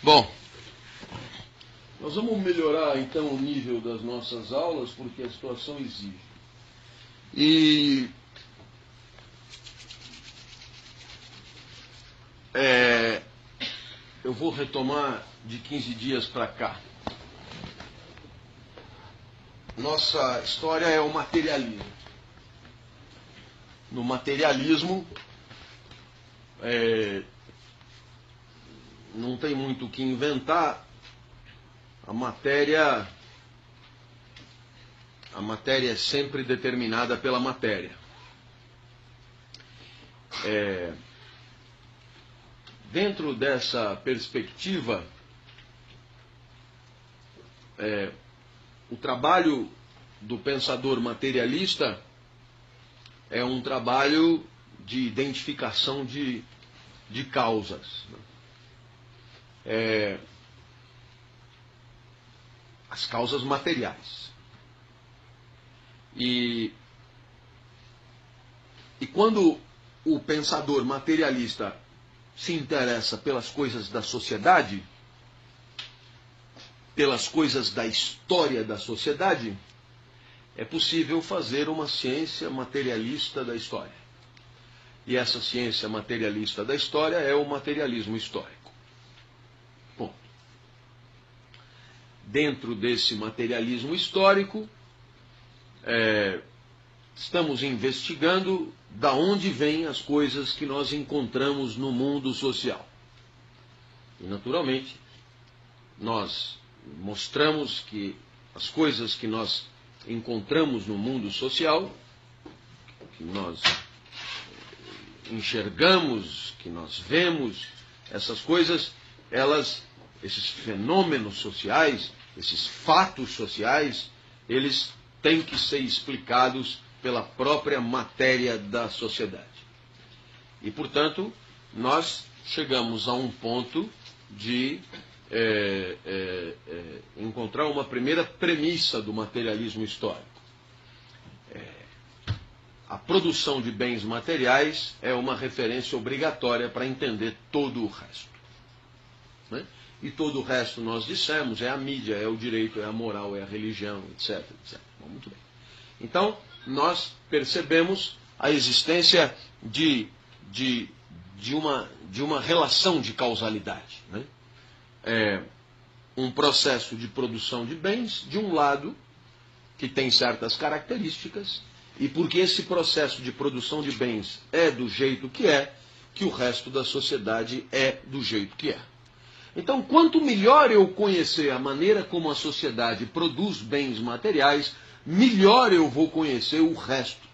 Bom, nós vamos melhorar então o nível das nossas aulas, porque a situação exige. E eu vou retomar de 15 dias para cá. Nossa história é o materialismo. No materialismo, não tem muito o que inventar. A matéria é sempre determinada pela matéria. Dentro dessa perspectiva, o trabalho do pensador materialista é um trabalho de identificação de causas. As causas materiais. E quando o pensador materialista se interessa pelas coisas da sociedade, pelas coisas da história da sociedade, é possível fazer uma ciência materialista da história. E essa ciência materialista da história é o materialismo histórico. Ponto. Dentro desse materialismo histórico, estamos investigando da onde vêm as coisas que nós encontramos no mundo social. E, naturalmente, nós mostramos que as coisas que nós encontramos no mundo social, que nós enxergamos, que nós vemos, essas coisas, esses fenômenos sociais, esses fatos sociais, eles têm que ser explicados pela própria matéria da sociedade. E, portanto, nós chegamos a um ponto de encontrar uma primeira premissa do materialismo histórico. A produção de bens materiais é uma referência obrigatória para entender todo o resto. Né? E todo o resto, nós dissemos, é a mídia, é o direito, é a moral, é a religião, etc. etc. Bom, muito bem. Então, nós percebemos a existência de uma relação de causalidade. Né? Um processo de produção de bens, de um lado, que tem certas características, e porque esse processo de produção de bens é do jeito que o resto da sociedade é do jeito que é. Então, quanto melhor eu conhecer a maneira como a sociedade produz bens materiais, melhor eu vou conhecer o resto.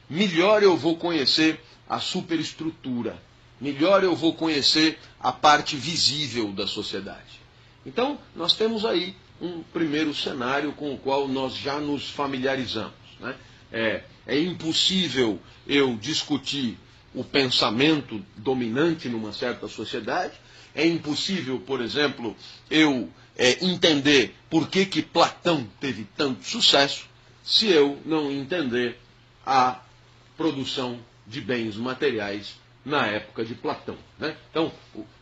Melhor eu vou conhecer a superestrutura. Melhor eu vou conhecer a parte visível da sociedade. Então, nós temos aí um primeiro cenário com o qual nós já nos familiarizamos. Né? É impossível eu discutir o pensamento dominante numa certa sociedade. É impossível, por exemplo, eu entender por que Platão teve tanto sucesso se eu não entender a produção de bens materiais na época de Platão. Né? Então,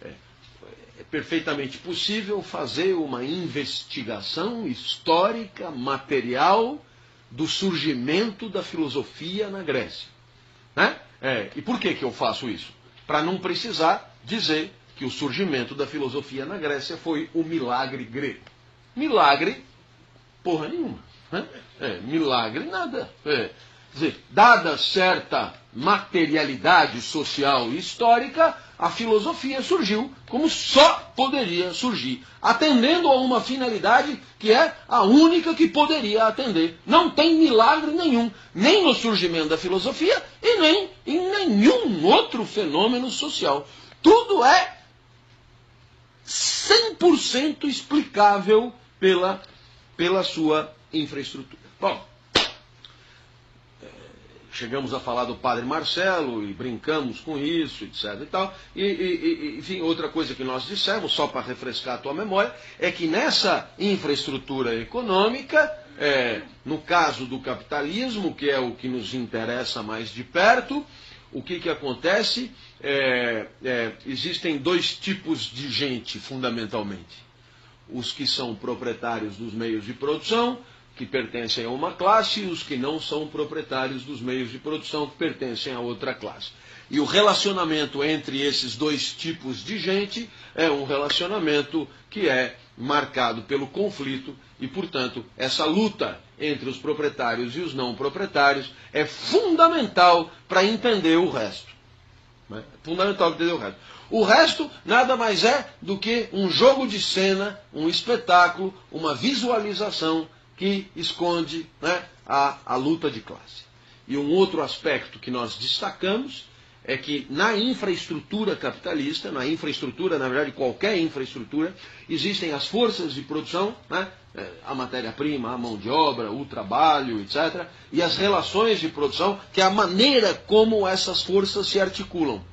é perfeitamente possível fazer uma investigação histórica, material, do surgimento da filosofia na Grécia. Né? E por que eu faço isso? Para não precisar dizer que o surgimento da filosofia na Grécia foi o milagre grego. Milagre, porra nenhuma. Né? Milagre, nada. Quer dizer, dada certa materialidade social e histórica, a filosofia surgiu como só poderia surgir, atendendo a uma finalidade que é a única que poderia atender. Não tem milagre nenhum, nem no surgimento da filosofia e nem em nenhum outro fenômeno social. Tudo é 100% explicável pela sua infraestrutura. Bom, chegamos a falar do Padre Marcelo e brincamos com isso, etc. e tal. Enfim, outra coisa que nós dissemos, só para refrescar a tua memória, é que nessa infraestrutura econômica, no caso do capitalismo, que é o que nos interessa mais de perto, o que acontece? existem dois tipos de gente, fundamentalmente. Os que são proprietários dos meios de produção, que pertencem a uma classe, e os que não são proprietários dos meios de produção, que pertencem a outra classe. E o relacionamento entre esses dois tipos de gente é um relacionamento que é marcado pelo conflito e, portanto, essa luta entre os proprietários e os não proprietários é fundamental para entender o resto. É fundamental para entender o resto. O resto nada mais é do que um jogo de cena, um espetáculo, uma visualização que esconde, né, a luta de classe. E um outro aspecto que nós destacamos é que na infraestrutura capitalista, na infraestrutura, na verdade qualquer infraestrutura, existem as forças de produção, né, a matéria-prima, a mão de obra, o trabalho, etc., e as relações de produção, que é a maneira como essas forças se articulam.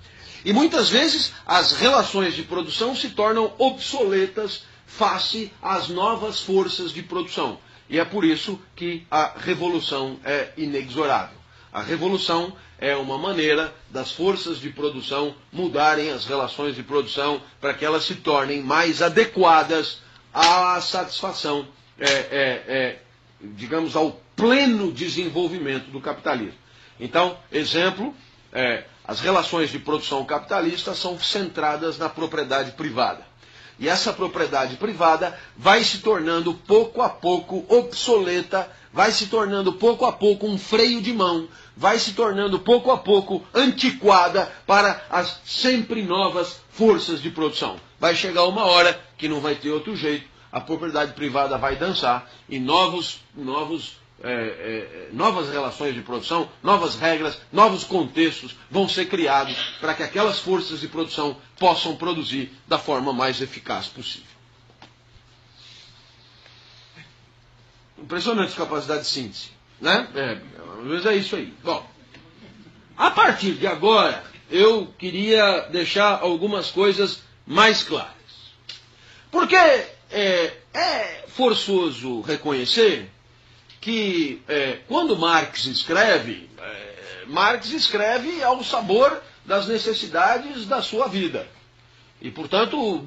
E muitas vezes as relações de produção se tornam obsoletas face às novas forças de produção. E é por isso que a revolução é inexorável. A revolução é uma maneira das forças de produção mudarem as relações de produção para que elas se tornem mais adequadas à satisfação, digamos, ao pleno desenvolvimento do capitalismo. Então, exemplo, as relações de produção capitalista são centradas na propriedade privada. E essa propriedade privada vai se tornando pouco a pouco obsoleta, vai se tornando pouco a pouco um freio de mão, vai se tornando pouco a pouco antiquada para as sempre novas forças de produção. Vai chegar uma hora que não vai ter outro jeito, a propriedade privada vai dançar e novas relações de produção, novas regras, novos contextos vão ser criados para que aquelas forças de produção possam produzir da forma mais eficaz possível. Impressionante capacidade de síntese, né? Às vezes é isso aí. Bom, a partir de agora, eu queria deixar algumas coisas mais claras. Porque é forçoso reconhecer que quando Marx escreve ao sabor das necessidades da sua vida. E, portanto,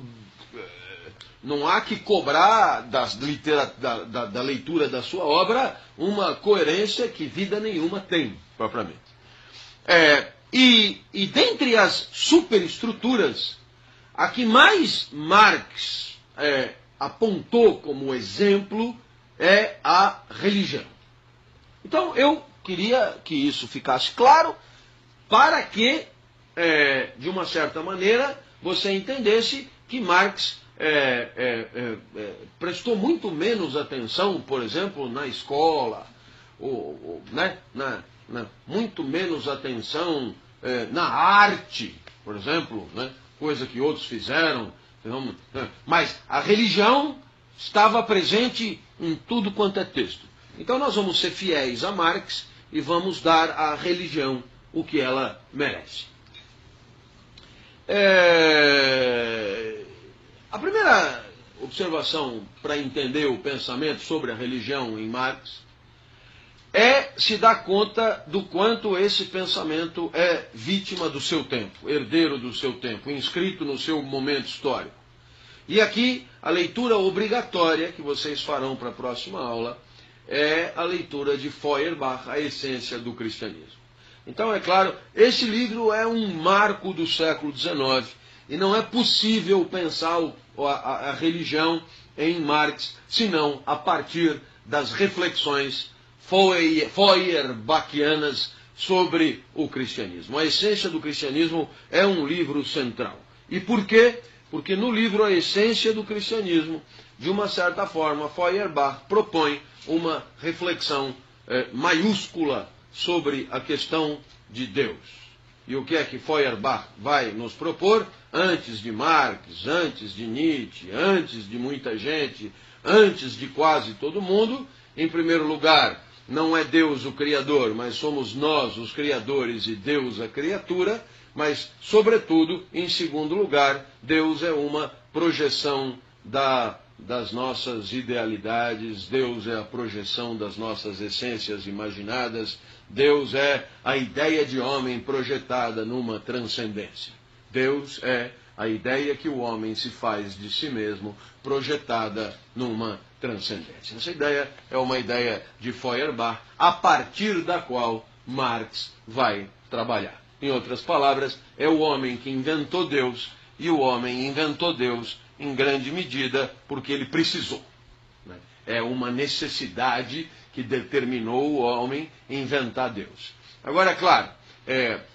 não há que cobrar da leitura da sua obra uma coerência que vida nenhuma tem, propriamente. E dentre as superestruturas, a que mais Marx apontou como exemplo é a religião. Então, eu queria que isso ficasse claro para que, de uma certa maneira, você entendesse que Marx prestou muito menos atenção, por exemplo, na escola, muito menos atenção na arte, por exemplo, né, coisa que outros fizeram, mas a religião estava presente em tudo quanto é texto. Então nós vamos ser fiéis a Marx e vamos dar à religião o que ela merece. A primeira observação para entender o pensamento sobre a religião em Marx é se dar conta do quanto esse pensamento é vítima do seu tempo, herdeiro do seu tempo, inscrito no seu momento histórico. E aqui a leitura obrigatória que vocês farão para a próxima aula é a leitura de Feuerbach, A Essência do Cristianismo. Então, é claro, esse livro é um marco do século XIX e não é possível pensar a religião em Marx senão a partir das reflexões feuerbachianas sobre o cristianismo. A Essência do Cristianismo é um livro central. E por quê? Porque no livro A Essência do Cristianismo, de uma certa forma, Feuerbach propõe uma reflexão maiúscula sobre a questão de Deus. E o que é que Feuerbach vai nos propor? Antes de Marx, antes de Nietzsche, antes de muita gente, antes de quase todo mundo, em primeiro lugar, não é Deus o Criador, mas somos nós os criadores e Deus a criatura. Mas, sobretudo, em segundo lugar, Deus é uma projeção das nossas idealidades, Deus é a projeção das nossas essências imaginadas, Deus é a ideia de homem projetada numa transcendência. Deus é a ideia que o homem se faz de si mesmo, projetada numa transcendência. Essa ideia é uma ideia de Feuerbach, a partir da qual Marx vai trabalhar. Em outras palavras, é o homem que inventou Deus, e o homem inventou Deus em grande medida porque ele precisou. É uma necessidade que determinou o homem inventar Deus. Agora, é claro,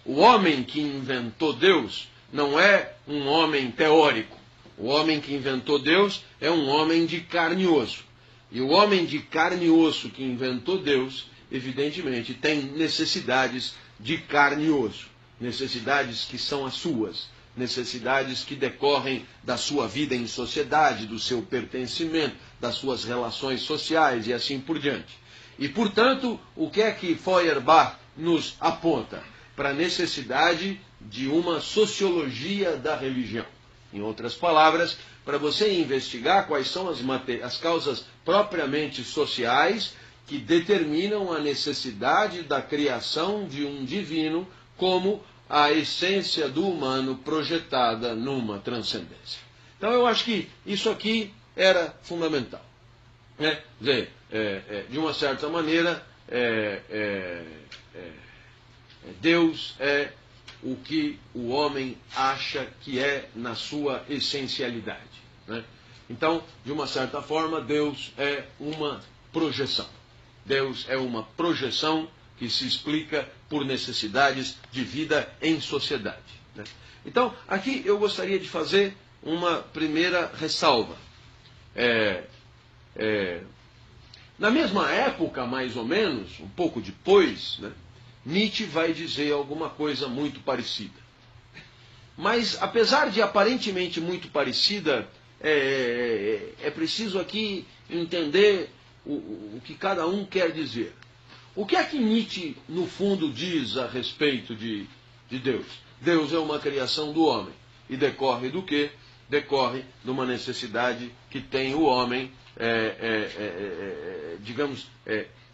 o homem que inventou Deus não é um homem teórico. O homem que inventou Deus é um homem de carne e osso. E o homem de carne e osso que inventou Deus, evidentemente, tem necessidades de carne e osso. Necessidades que são as suas. Necessidades que decorrem da sua vida em sociedade, do seu pertencimento, das suas relações sociais e assim por diante. E, portanto, o que é que Feuerbach nos aponta? Para a necessidade de uma sociologia da religião. Em outras palavras, para você investigar quais são as causas propriamente sociais que determinam a necessidade da criação de um divino como a essência do humano projetada numa transcendência. Então eu acho que isso aqui era fundamental. Quer dizer, de uma certa maneira, Deus é o que o homem acha que é na sua essencialidade. Né? Então, de uma certa forma, Deus é uma projeção. Deus é uma projeção que se explica por necessidades de vida em sociedade. Né? Então, aqui eu gostaria de fazer uma primeira ressalva. Na mesma época, mais ou menos, um pouco depois, né, Nietzsche vai dizer alguma coisa muito parecida. Mas, apesar de aparentemente muito parecida, é preciso aqui entender o que cada um quer dizer. O que é que Nietzsche, no fundo, diz a respeito de Deus? Deus é uma criação do homem. E decorre do quê? Decorre de uma necessidade que tem o homem,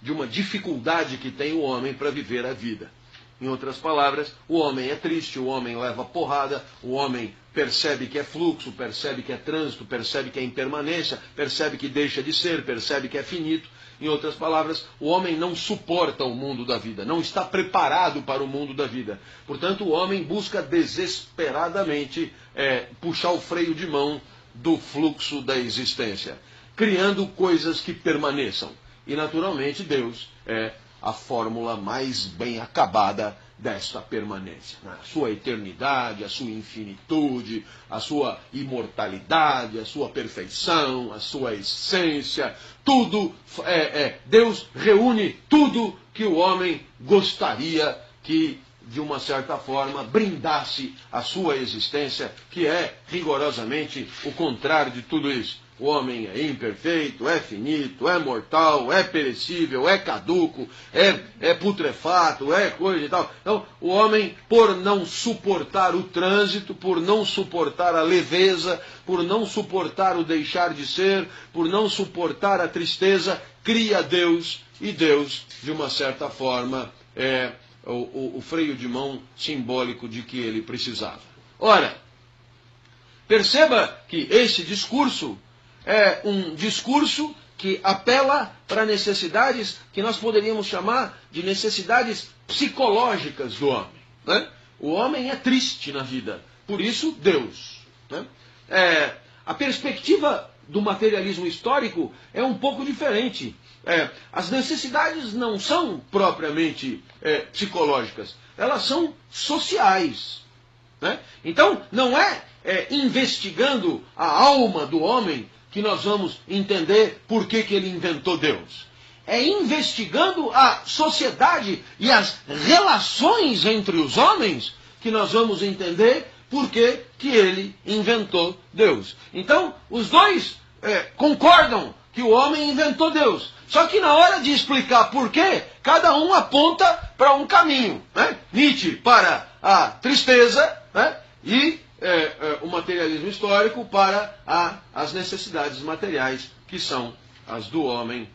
de uma dificuldade que tem o homem para viver a vida. Em outras palavras, o homem é triste, o homem leva porrada, o homem percebe que é fluxo, percebe que é trânsito, percebe que é impermanência, percebe que deixa de ser, percebe que é finito. Em outras palavras, o homem não suporta o mundo da vida, não está preparado para o mundo da vida. Portanto, o homem busca desesperadamente puxar o freio de mão do fluxo da existência, criando coisas que permaneçam. E, naturalmente, Deus é a fórmula mais bem acabada desta permanência. A sua eternidade, a sua infinitude, a sua imortalidade, a sua perfeição, a sua essência, tudo, Deus reúne tudo que o homem gostaria que, de uma certa forma, brindasse a sua existência, que é rigorosamente o contrário de tudo isso. O homem é imperfeito, é finito, é mortal, é perecível, é caduco, é putrefato, é coisa e tal. Então, o homem, por não suportar o trânsito, por não suportar a leveza, por não suportar o deixar de ser, por não suportar a tristeza, cria Deus, e Deus, de uma certa forma, é o freio de mão simbólico de que ele precisava. Ora, perceba que esse discurso é um discurso que apela para necessidades que nós poderíamos chamar de necessidades psicológicas do homem. Né? O homem é triste na vida, por isso Deus. Né? A perspectiva do materialismo histórico é um pouco diferente. As necessidades não são propriamente psicológicas, elas são sociais. Né? Então, não é investigando a alma do homem que nós vamos entender por que ele inventou Deus. É investigando a sociedade e as relações entre os homens que nós vamos entender por que ele inventou Deus. Então, os dois concordam que o homem inventou Deus. Só que na hora de explicar por quê, cada um aponta para um caminho. Né? Nietzsche para a tristeza, né? E o materialismo histórico para as necessidades materiais, que são as do homem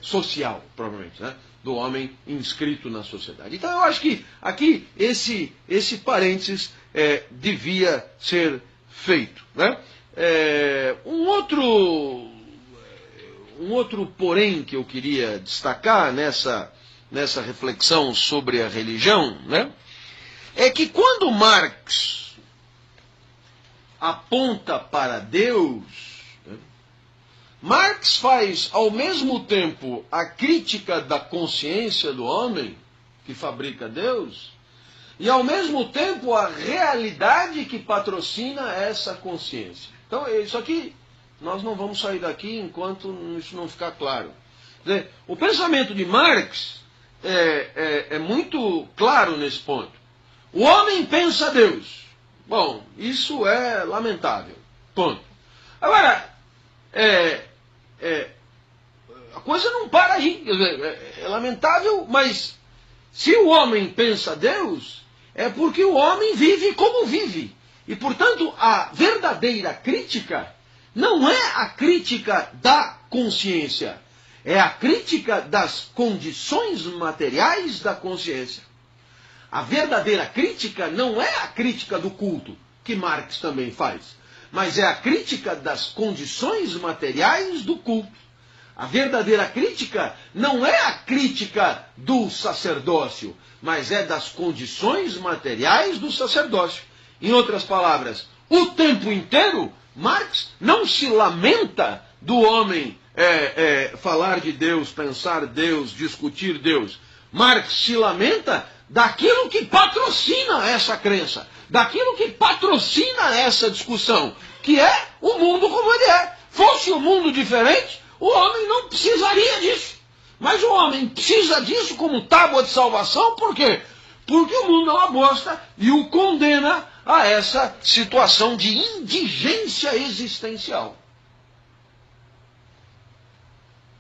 social, provavelmente, né? Do homem inscrito na sociedade. Então eu acho que aqui esse parênteses devia ser feito. Né? Um outro porém que eu queria destacar nessa reflexão sobre a religião, né, é que quando Marx aponta para Deus, né, Marx faz ao mesmo tempo a crítica da consciência do homem, que fabrica Deus, e ao mesmo tempo a realidade que patrocina essa consciência. Então, isso aqui, nós não vamos sair daqui enquanto isso não ficar claro. Quer dizer, o pensamento de Marx é muito claro nesse ponto. O homem pensa Deus. Bom, isso é lamentável. Ponto. Agora, a coisa não para aí. Quer dizer, é lamentável, mas se o homem pensa Deus, é porque o homem vive como vive. E, portanto, a verdadeira crítica não é a crítica da consciência, é a crítica das condições materiais da consciência. A verdadeira crítica não é a crítica do culto, que Marx também faz, mas é a crítica das condições materiais do culto. A verdadeira crítica não é a crítica do sacerdócio, mas é das condições materiais do sacerdócio. Em outras palavras, o tempo inteiro, Marx não se lamenta do homem falar de Deus, pensar Deus, discutir Deus. Marx se lamenta daquilo que patrocina essa crença, daquilo que patrocina essa discussão, que é o mundo como ele é. Fosse um mundo diferente, o homem não precisaria disso. Mas o homem precisa disso como tábua de salvação, por quê? Porque o mundo é uma bosta e o condena a essa situação de indigência existencial.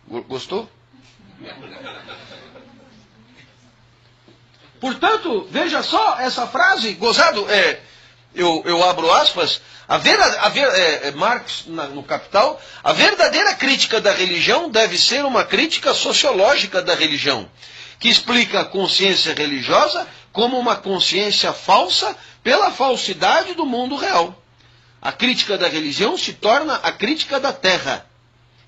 Gostou? Portanto, veja só essa frase, gozado, eu abro aspas, Marx no Capital, a verdadeira crítica da religião deve ser uma crítica sociológica da religião, que explica a consciência religiosa como uma consciência falsa pela falsidade do mundo real. A crítica da religião se torna a crítica da terra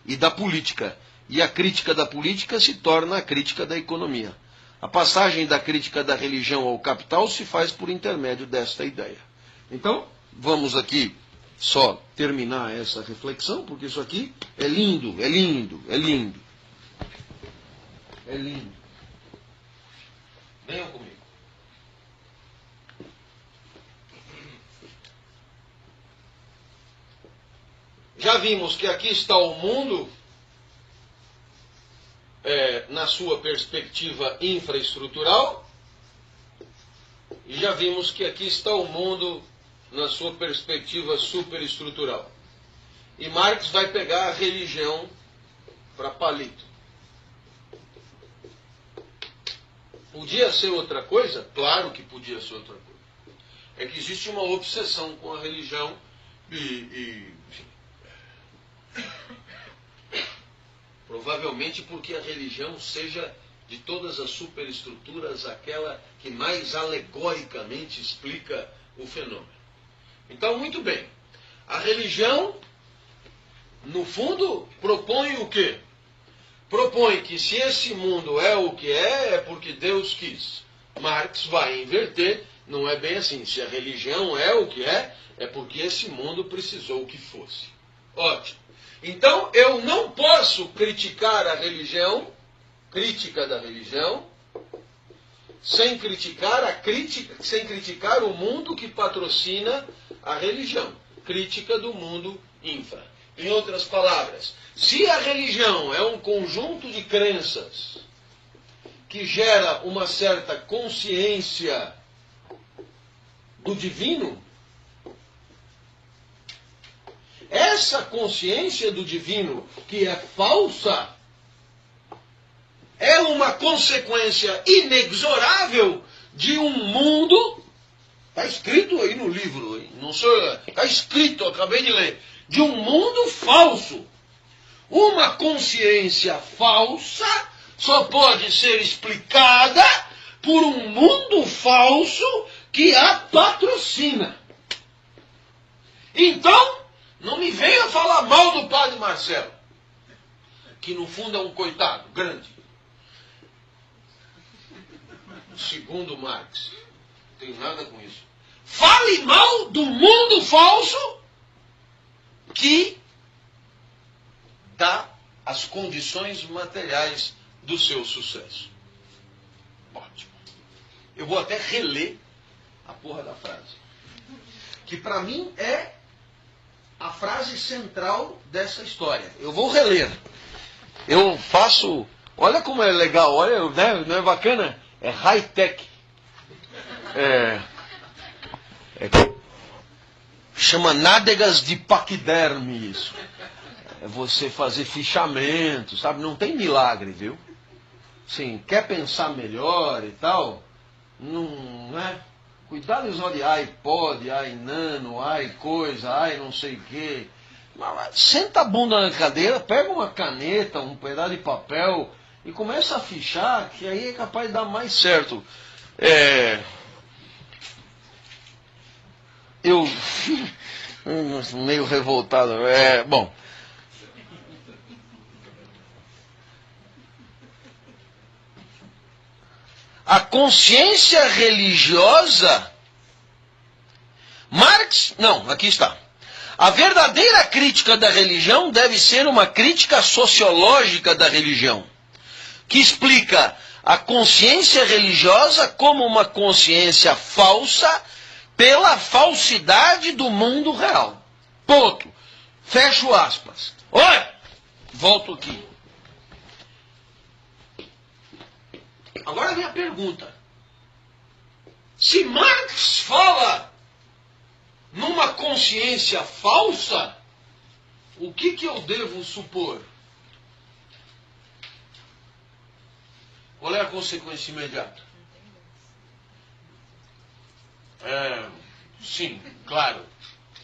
e da política, e a crítica da política se torna a crítica da economia. A passagem da crítica da religião ao capital se faz por intermédio desta ideia. Então, vamos aqui só terminar essa reflexão, porque isso aqui é lindo, é lindo, é lindo. É lindo. Venham comigo. Já vimos que aqui está o mundo na sua perspectiva infraestrutural, e já vimos que aqui está o mundo na sua perspectiva superestrutural. E Marx vai pegar a religião para palito. Podia ser outra coisa? Claro que podia ser outra coisa. É que existe uma obsessão com a religião enfim, provavelmente porque a religião seja, de todas as superestruturas, aquela que mais alegoricamente explica o fenômeno. Então, muito bem. A religião, no fundo, propõe o quê? Propõe que se esse mundo é o que é porque Deus quis. Marx vai inverter, não é bem assim. Se a religião é o que é porque esse mundo precisou que fosse. Ótimo. Então, eu não posso criticar a religião, crítica da religião, sem criticar o mundo que patrocina a religião, crítica do mundo infra. Em outras palavras, se a religião é um conjunto de crenças que gera uma certa consciência do divino, essa consciência do divino, que é falsa, é uma consequência inexorável de um mundo, está escrito aí no livro, não sou eu, está escrito, acabei de ler, de um mundo falso. Uma consciência falsa só pode ser explicada por um mundo falso que a patrocina. Então, não me venha falar mal do padre Marcelo, que no fundo é um coitado grande. Segundo Marx, não tem nada com isso. Fale mal do mundo falso que dá as condições materiais do seu sucesso. Ótimo. Eu vou até reler a porra da frase, que para mim é a frase central dessa história. Eu vou reler. Eu faço... Olha como é legal, olha, né? Não é bacana? É high-tech. Chama nádegas de paquiderme isso. É você fazer fichamento, sabe? Não tem milagre, viu? Sim, quer pensar melhor e tal? Não é? Cuidado de iPod, nano, coisa, não sei o quê. Senta a bunda na cadeira, pega uma caneta, um pedaço de papel e começa a fichar, que aí é capaz de dar mais certo. Eu meio revoltado. Bom. A consciência religiosa... Marx... Não, aqui está. A verdadeira crítica da religião deve ser uma crítica sociológica da religião, que explica a consciência religiosa como uma consciência falsa pela falsidade do mundo real. Ponto. Fecho aspas. Olha, volto aqui. Agora vem a pergunta. Se Marx fala numa consciência falsa, o que eu devo supor? Qual é a consequência imediata? Sim, claro,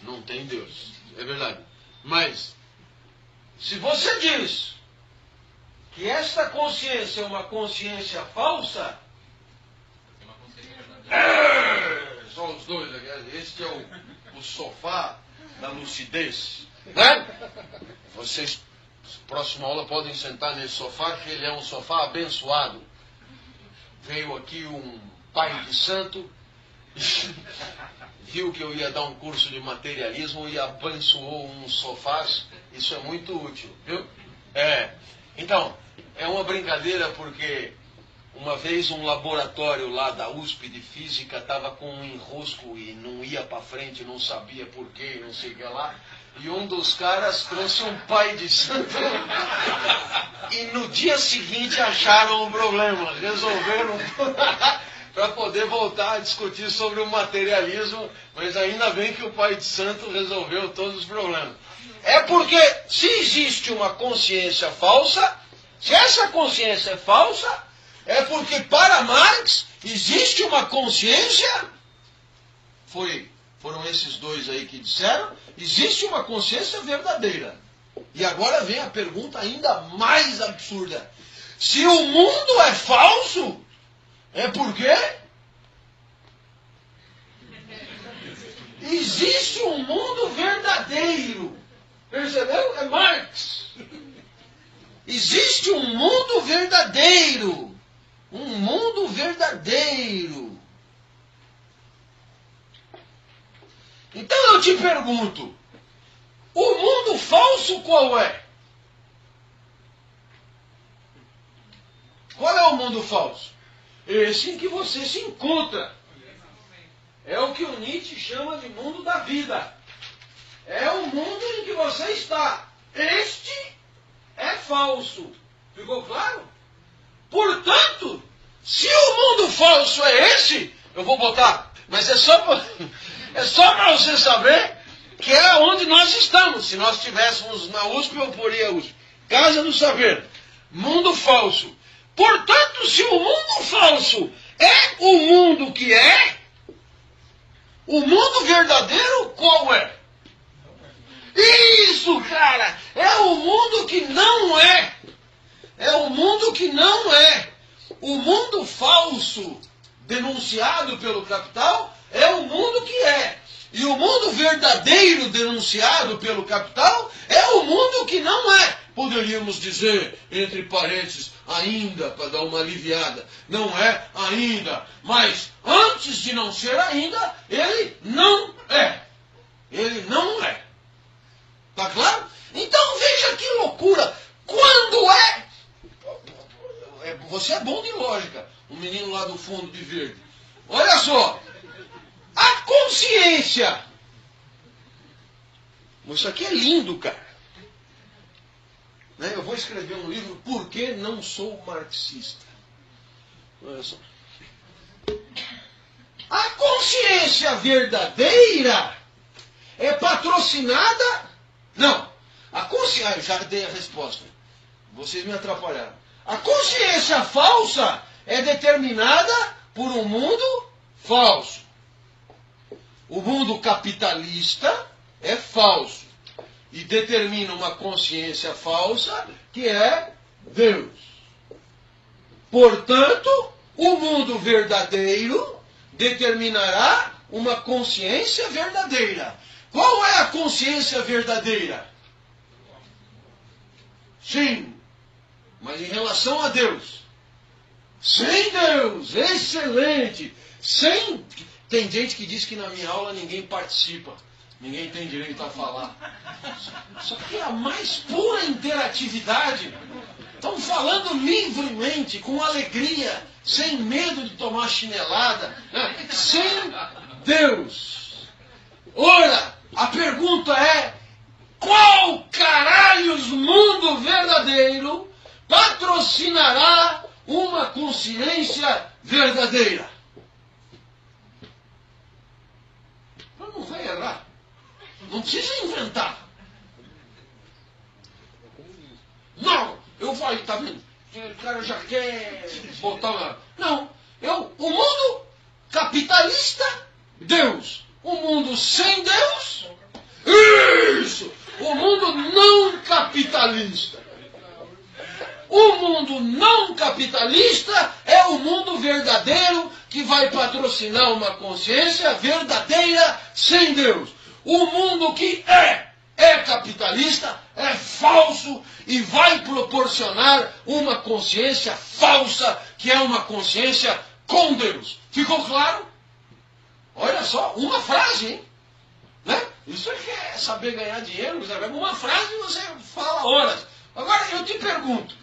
não tem Deus, é verdade. Mas, se você diz que esta consciência é uma consciência falsa, só os dois, este é o sofá da lucidez, né? Vocês, próxima aula, podem sentar nesse sofá, que ele é um sofá abençoado. Veio aqui um pai de santo, viu que eu ia dar um curso de materialismo e abençoou uns sofás. Isso é muito útil, viu? Então, é uma brincadeira porque uma vez um laboratório lá da USP de física estava com um enrosco e não ia para frente, não sabia por quê, não sei o que lá. E um dos caras trouxe um pai de santo e no dia seguinte acharam um problema, resolveram para poder voltar a discutir sobre o materialismo, mas ainda bem que o pai de santo resolveu todos os problemas. É porque se existe uma consciência falsa, se essa consciência é falsa, é porque para Marx existe uma consciência, foram esses dois aí que disseram, existe uma consciência verdadeira. E agora vem a pergunta ainda mais absurda. Se o mundo é falso, é porque existe um mundo verdadeiro. Percebeu? É Marx. Existe um mundo verdadeiro. Um mundo verdadeiro. Então eu te pergunto, o mundo falso qual é? Qual é o mundo falso? Esse em que você se encontra. É o que o Nietzsche chama de mundo da vida. É o mundo em que você está. Este é falso. Ficou claro? Portanto, se o mundo falso é esse, eu vou botar, mas é só para você saber que é onde nós estamos. Se nós estivéssemos na USP, eu poria USP. Casa do Saber. Mundo falso. Portanto, se o mundo falso é o mundo que é, o mundo verdadeiro qual é? Isso, cara! É o mundo que não é. É o mundo que não é. O mundo falso denunciado pelo capital mundo que é. E o mundo verdadeiro denunciado pelo capital é o mundo que não é. Poderíamos dizer, entre parênteses, ainda, para dar uma aliviada. Não é ainda. Mas antes de não ser ainda, ele não é. Ele não é. Tá claro? Então veja que loucura. Quando é? Você é bom de lógica. O menino lá do fundo de verde. Olha só. A consciência. Isso aqui é lindo, cara. Eu vou escrever um livro, Por que não sou marxista? Olha só. A consciência verdadeira é patrocinada? Não. A consciência... eu já dei a resposta. Vocês me atrapalharam. A consciência falsa é determinada por um mundo falso. O mundo capitalista é falso. E determina uma consciência falsa que é Deus. Portanto, o mundo verdadeiro determinará uma consciência verdadeira. Qual é a consciência verdadeira? Sim, mas em relação a Deus. Sem Deus, excelente. Sem... Tem gente que diz que na minha aula ninguém participa. Ninguém tem direito a falar. Isso aqui é a mais pura interatividade. Estão falando livremente, com alegria, sem medo de tomar chinelada, né? Sem Deus. Ora, a pergunta é: qual caralhos mundo verdadeiro patrocinará uma consciência verdadeira? Não vai errar. Não precisa inventar. Não, eu vou, tá vendo? O cara já quer botar uma... Não, o mundo capitalista, Deus. O mundo sem Deus, isso. O mundo não capitalista. O mundo não capitalista é o mundo verdadeiro que vai patrocinar uma consciência verdadeira sem Deus. O mundo que é capitalista, é falso e vai proporcionar uma consciência falsa, que é uma consciência com Deus. Ficou claro? Olha só, uma frase, hein? Né? Isso é saber ganhar dinheiro, uma frase você fala horas. Agora eu te pergunto,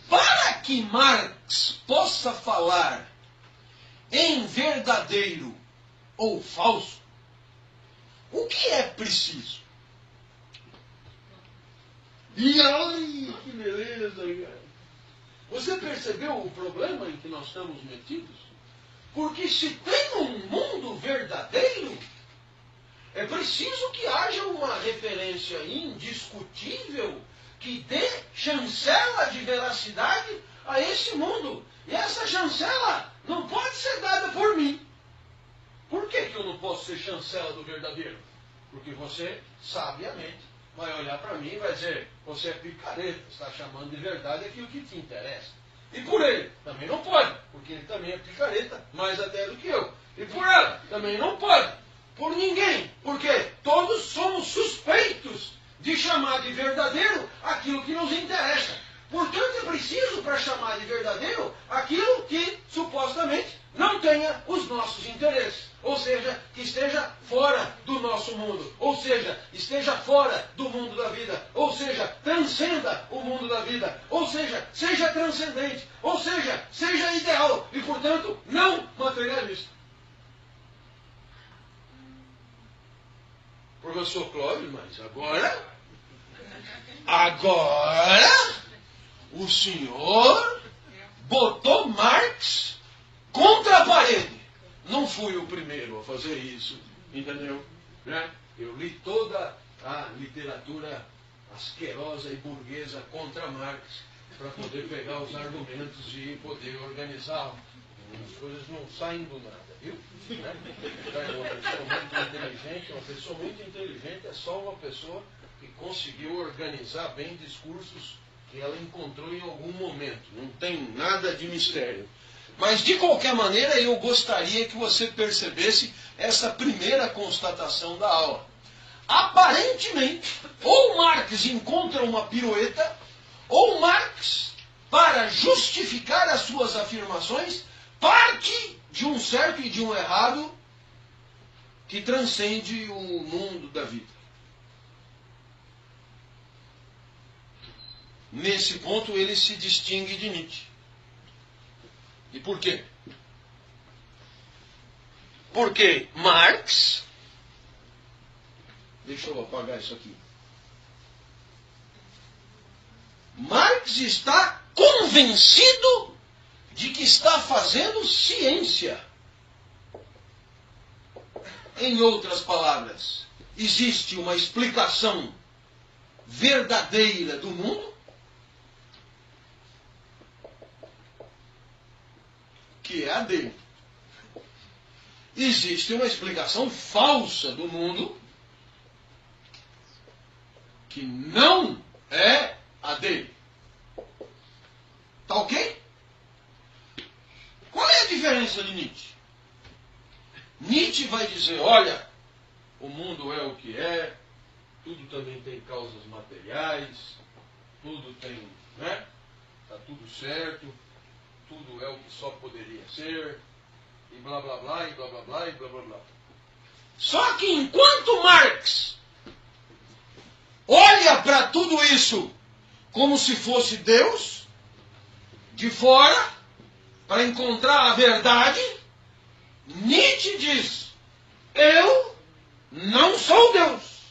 para que Marx possa falar em verdadeiro ou falso, o que é preciso? E ai, que beleza, cara. Você percebeu o problema em que nós estamos metidos? Porque se tem um mundo verdadeiro, é preciso que haja uma referência indiscutível que dê chancela de veracidade a esse mundo. E essa chancela não pode ser dada por mim. Por que eu não posso ser chancela do verdadeiro? Porque você, sabiamente, vai olhar para mim e vai dizer: você é picareta, está chamando de verdade aquilo que te interessa. E por ele, também não pode, porque ele também é picareta, mais até do que eu. E por ela, também não pode. Por ninguém, porque todos somos suspeitos de chamar de verdadeiro aquilo que nos interessa. Portanto, é preciso, para chamar de verdadeiro, aquilo que supostamente não tenha os nossos interesses. Ou seja, que esteja fora do nosso mundo. Ou seja, esteja fora do mundo da vida. Ou seja, transcenda o mundo da vida. Ou seja, seja transcendente. Ou seja, seja ideal. E, portanto, não materialista. Professor Clóvis, mas agora, o senhor botou Marx contra a parede. Não fui o primeiro a fazer isso, entendeu? Né? Eu li toda a literatura asquerosa e burguesa contra Marx para poder pegar os argumentos e poder organizar. As coisas não saem do nada, viu? Né? Uma pessoa muito inteligente é só uma pessoa que conseguiu organizar bem discursos que ela encontrou em algum momento. Não tem nada de mistério. Mas, de qualquer maneira, eu gostaria que você percebesse essa primeira constatação da aula. Aparentemente, ou Marx encontra uma pirueta, ou Marx, para justificar as suas afirmações, parte de um certo e de um errado que transcende o mundo da vida. Nesse ponto, ele se distingue de Nietzsche. E por quê? Porque Marx... Deixa eu apagar isso aqui. Marx está convencido de que está fazendo ciência. Em outras palavras, existe uma explicação verdadeira do mundo, que é a dele. Existe uma explicação falsa do mundo, que não é a dele. Tá ok? Qual é a diferença de Nietzsche? Nietzsche vai dizer, olha, o mundo é o que é, tudo também tem causas materiais, tudo tem, né? Tá tudo certo, tudo é o que só poderia ser, e blá blá blá, e blá blá blá, e blá blá blá. Só que enquanto Marx olha para tudo isso como se fosse Deus, de fora, para encontrar a verdade, Nietzsche diz, eu não sou Deus,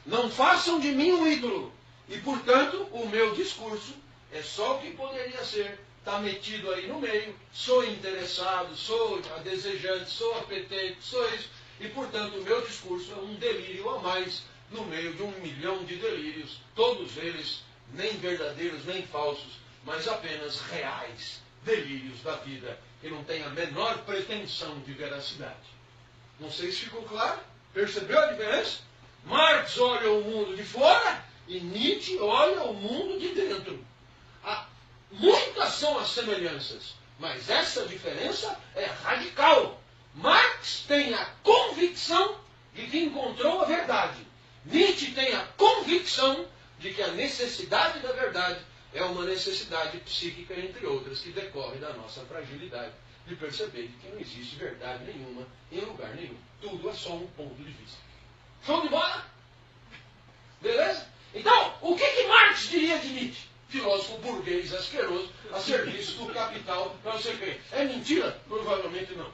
não façam de mim um ídolo, e portanto o meu discurso é só o que poderia ser, está metido aí no meio, sou interessado, sou desejante, sou apetente, sou isso, e portanto o meu discurso é um delírio a mais no meio de 1 milhão de delírios, todos eles nem verdadeiros nem falsos, mas apenas reais delírios da vida, que não tem a menor pretensão de veracidade. Não sei se ficou claro? Percebeu a diferença? Marx olha o mundo de fora e Nietzsche olha o mundo de dentro. Muitas são as semelhanças, mas essa diferença é radical. Marx tem a convicção de que encontrou a verdade. Nietzsche tem a convicção de que a necessidade da verdade é uma necessidade psíquica, entre outras, que decorre da nossa fragilidade de perceber que não existe verdade nenhuma em lugar nenhum. Tudo é só um ponto de vista. Show de bola? Beleza? Então, o que Marx diria de Nietzsche? Filósofo burguês asqueroso a serviço do capital, não sei o quê. É mentira? Provavelmente não.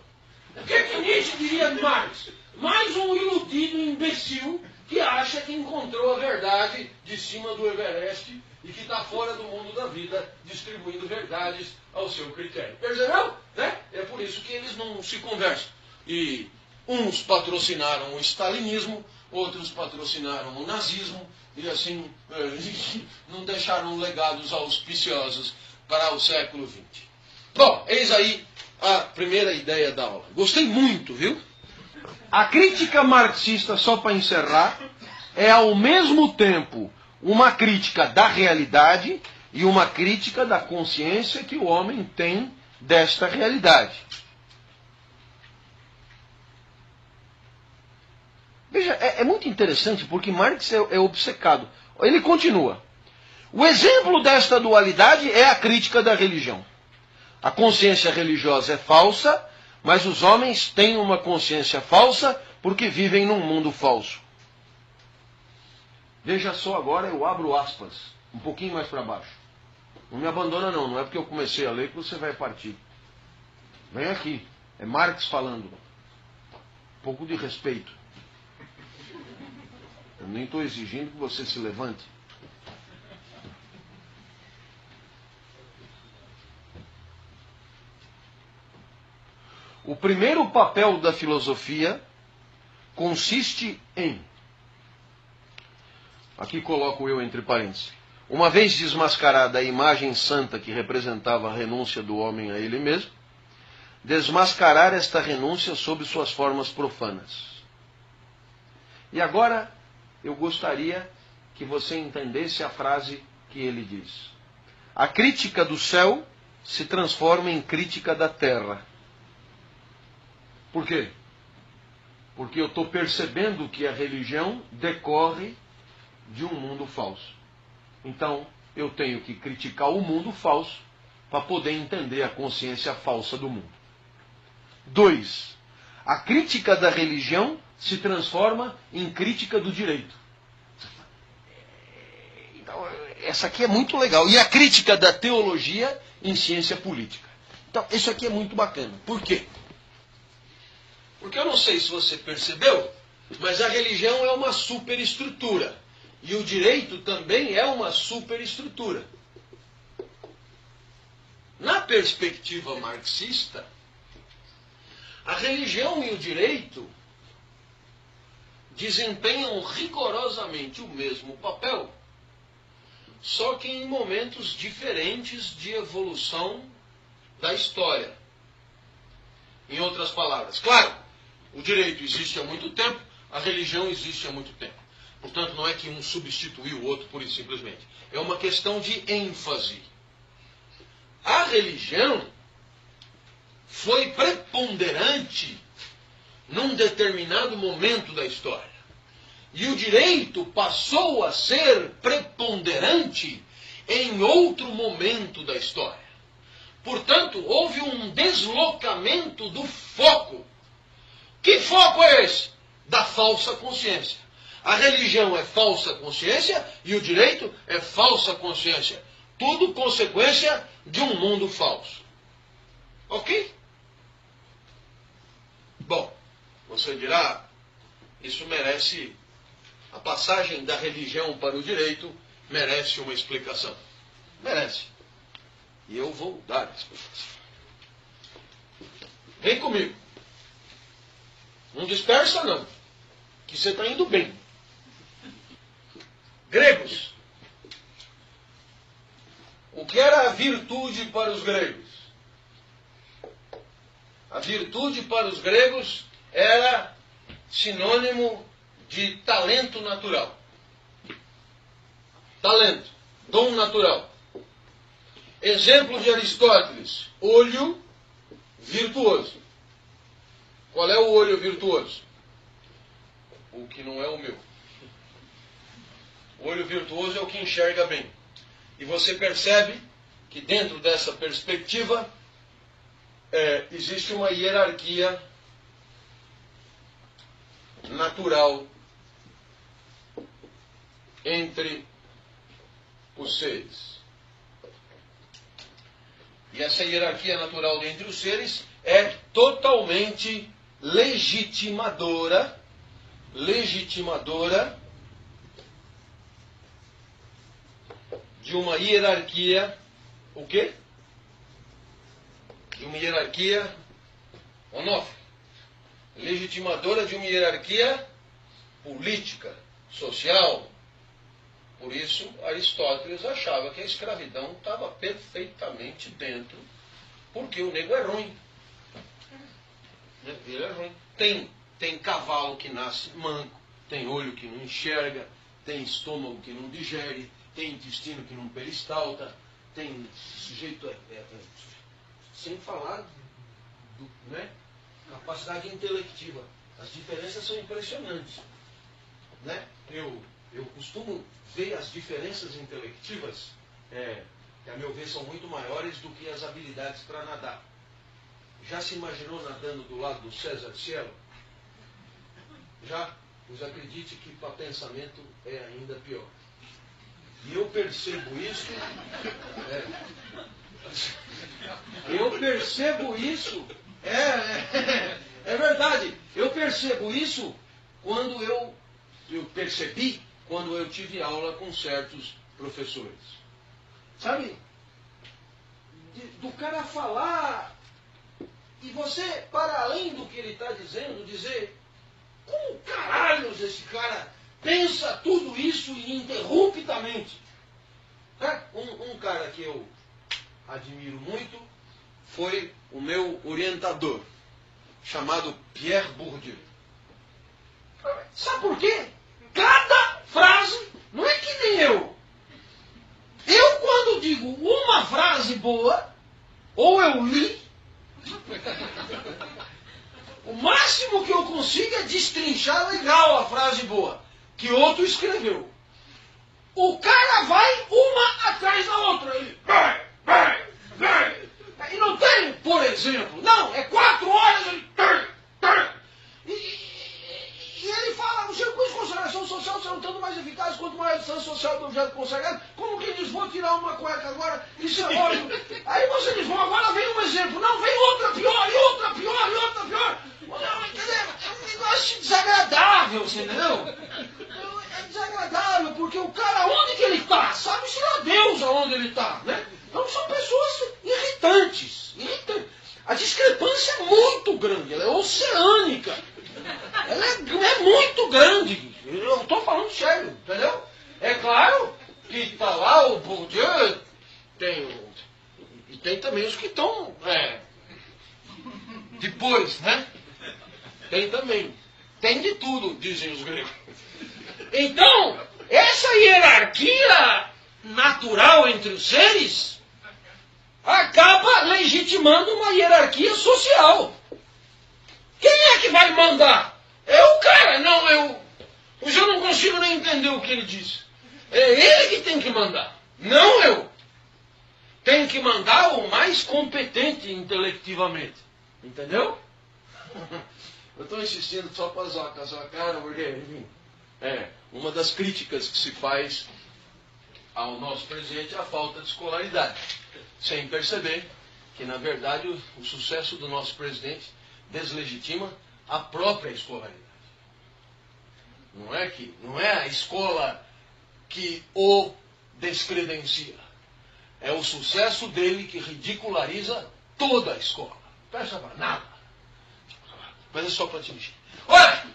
O que Nietzsche diria de Marx? Mais um iludido imbecil que acha que encontrou a verdade de cima do Everest e que está fora do mundo da vida, distribuindo verdades ao seu critério. Percebeu? Né? É por isso que eles não se conversam. E uns patrocinaram o stalinismo, outros patrocinaram o nazismo, e assim não deixaram legados auspiciosos para o século XX. Bom, eis aí a primeira ideia da aula. Gostei muito, viu? A crítica marxista, só para encerrar, é ao mesmo tempo uma crítica da realidade e uma crítica da consciência que o homem tem desta realidade. Veja, é muito interessante porque Marx é obcecado. Ele continua. O exemplo desta dualidade é a crítica da religião. A consciência religiosa é falsa, mas os homens têm uma consciência falsa porque vivem num mundo falso. Veja só agora, eu abro aspas, um pouquinho mais para baixo. Não me abandona não é porque eu comecei a ler que você vai partir. Vem aqui, é Marx falando. Um pouco de respeito. Eu nem estou exigindo que você se levante. O primeiro papel da filosofia consiste em... Aqui coloco eu entre parênteses. Uma vez desmascarada a imagem santa que representava a renúncia do homem a ele mesmo, desmascarar esta renúncia sob suas formas profanas. E agora eu gostaria que você entendesse a frase que ele diz. A crítica do céu se transforma em crítica da Terra. Por quê? Porque eu estou percebendo que a religião decorre de um mundo falso. Então, eu tenho que criticar o mundo falso para poder entender a consciência falsa do mundo. 2. A crítica da religião se transforma em crítica do direito. Então, essa aqui é muito legal. E a crítica da teologia em ciência política. Então, isso aqui é muito bacana. Por quê? Porque eu não sei se você percebeu, mas a religião é uma superestrutura. E o direito também é uma superestrutura. Na perspectiva marxista, a religião e o direito desempenham rigorosamente o mesmo papel, só que em momentos diferentes de evolução da história. Em outras palavras, claro, o direito existe há muito tempo, a religião existe há muito tempo. Portanto, não é que um substituiu o outro pura e simplesmente. É uma questão de ênfase. A religião foi preponderante num determinado momento da história. E o direito passou a ser preponderante em outro momento da história. Portanto, houve um deslocamento do foco. Que foco é esse? Da falsa consciência. A religião é falsa consciência e o direito é falsa consciência. Tudo consequência de um mundo falso. Ok? Bom, você dirá, isso merece, a passagem da religião para o direito merece uma explicação. Merece. E eu vou dar a explicação. Vem comigo. Não dispersa não, que você está indo bem. Gregos. O que era a virtude para os gregos? A virtude para os gregos era sinônimo de talento natural. Talento, dom natural. Exemplo de Aristóteles, olho virtuoso. Qual é o olho virtuoso? O que não é o meu. O olho virtuoso é o que enxerga bem. E você percebe que dentro dessa perspectiva existe uma hierarquia natural entre os seres. E essa hierarquia natural entre os seres é totalmente legitimadora de uma hierarquia, o quê? De uma hierarquia onófica. Legitimadora de uma hierarquia política, social. Por isso, Aristóteles achava que a escravidão estava perfeitamente dentro, porque o nego é ruim. Ele é ruim. Tem cavalo que nasce manco, tem olho que não enxerga, tem estômago que não digere, tem intestino que não peristalta, tem sujeito, sem falar né, capacidade intelectiva. As diferenças são impressionantes. Né? Eu costumo ver as diferenças intelectivas, que a meu ver são muito maiores do que as habilidades para nadar. Já se imaginou nadando do lado do César Cielo? Já? Pois acredite que para pensamento é ainda pior. E eu percebo isso. Eu percebo isso. É verdade. Eu percebo isso quando eu percebi quando eu tive aula com certos professores. Sabe? Do cara falar e você, para além do que ele está dizendo, dizer como caralhos esse cara pensa tudo isso ininterruptamente. Um cara que eu admiro muito foi o meu orientador, chamado Pierre Bourdieu. Sabe por quê? Cada frase, não é que nem eu. Eu, quando digo uma frase boa, ou eu li, o máximo que eu consigo é destrinchar legal a frase boa, que outro escreveu. O cara vai uma atrás da outra. Ele vai. E não tem, por exemplo, não, é 4 horas. Ele, e ele fala, o circuito de consagração social serão tanto mais eficazes quanto maior a distância social do objeto consagrado. Como que diz, vou tirar uma cueca agora, isso é lógico. Aí você diz, bom, agora vem um exemplo. Não, vem outra pior, e outra pior, e outra pior. Não, entendeu? É um negócio desagradável, você entendeu? É desagradável, porque o cara, onde que ele está? Sabe-se lá Deus aonde ele está, né? Então são pessoas irritantes. A discrepância é muito grande, ela é oceânica. Ela é muito grande. Eu estou falando sério, entendeu? É claro que está lá o Bourdieu, e tem também os que estão depois, né? Tem também. Tem de tudo, dizem os gregos. Então, essa hierarquia natural entre os seres acaba legitimando uma hierarquia social. Quem é que vai mandar? É o cara, não eu. Hoje eu não consigo nem entender o que ele diz. É ele que tem que mandar, não eu. Tem que mandar o mais competente intelectivamente. Entendeu? Eu estou insistindo só para zoar com a sua cara, porque, enfim, uma das críticas que se faz ao nosso presidente é a falta de escolaridade. Sem perceber que, na verdade, o sucesso do nosso presidente deslegitima a própria escolaridade. Não é a escola que o descredencia. É o sucesso dele que ridiculariza toda a escola. Não presta para nada. Mas é só para atingir. Olha,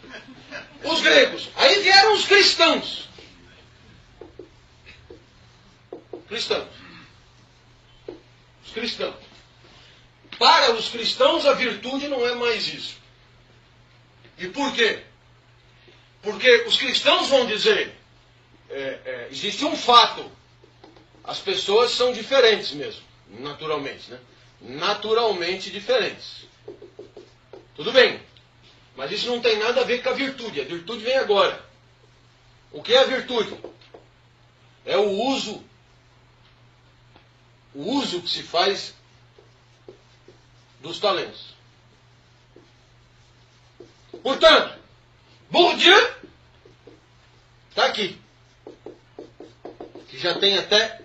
os gregos. Aí vieram os cristãos. Os cristãos. Para os cristãos, a virtude não é mais isso. E por quê? Porque os cristãos vão dizer, existe um fato. As pessoas são diferentes mesmo, naturalmente, né? Naturalmente diferentes. Tudo bem. Mas isso não tem nada a ver com a virtude. A virtude vem agora. O que é a virtude? É o uso que se faz dos talentos. Portanto, Bourdieu está aqui. Que já tem até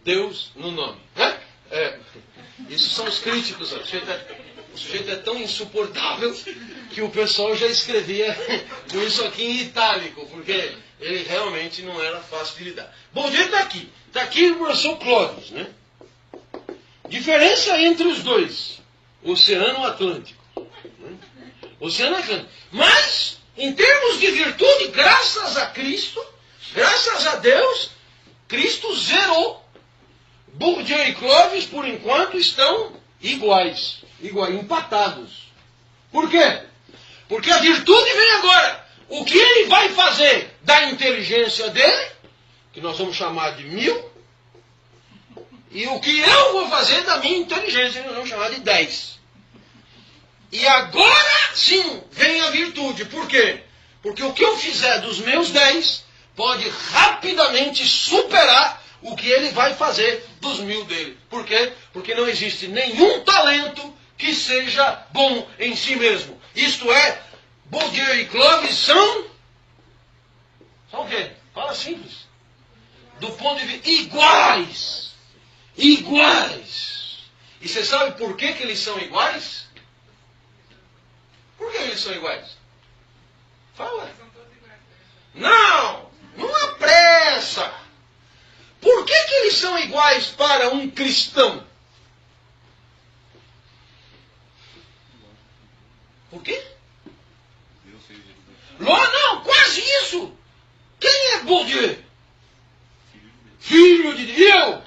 Deus no nome. Né? Isso são os críticos. O sujeito é tão insuportável que o pessoal já escrevia com isso aqui em itálico, porque ele realmente não era fácil de lidar. Bourdieu está aqui. Está aqui o professor Clóvis, né? Diferença entre os dois. Oceano Atlântico. Né? Oceano Atlântico. Mas, em termos de virtude, graças a Cristo, graças a Deus, Cristo zerou. Bourdieu e Clóvis, por enquanto, estão iguais, empatados. Por quê? Porque a virtude vem agora. O que ele vai fazer da inteligência dele, que nós vamos chamar de 1000, e o que eu vou fazer da minha inteligência, que nós vamos chamar de 10. E agora sim vem a virtude. Por quê? Porque o que eu fizer dos meus 10 pode rapidamente superar o que ele vai fazer dos 1000 dele. Por quê? Porque não existe nenhum talento que seja bom em si mesmo. Isto é, Bourdieu e Clóvis são o quê? Fala simples. Do ponto de vista iguais. Iguais. E você sabe por que eles são iguais? Por que eles são iguais? Fala. Não há pressa. Por que eles são iguais para um cristão? Por quê? Não, quase isso. Quem é Bourdieu? Filho de Deus.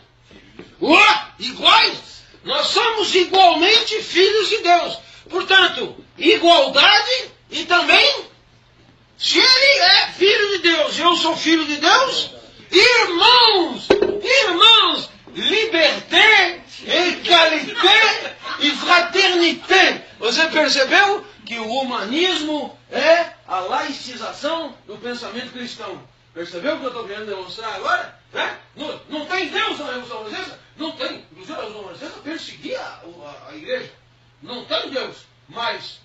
Iguais? Nós somos igualmente filhos de Deus. Portanto, igualdade e também, se ele é filho de Deus e eu sou filho de Deus, irmãos, liberté, égalité e fraternité. Você percebeu que o humanismo é a laicização do pensamento cristão. Percebeu o que eu estou querendo demonstrar agora? Né? Não tem Deus na Revolução Francesa? Não tem. Inclusive a Revolução Francesa perseguia a igreja. Não tem Deus. Mas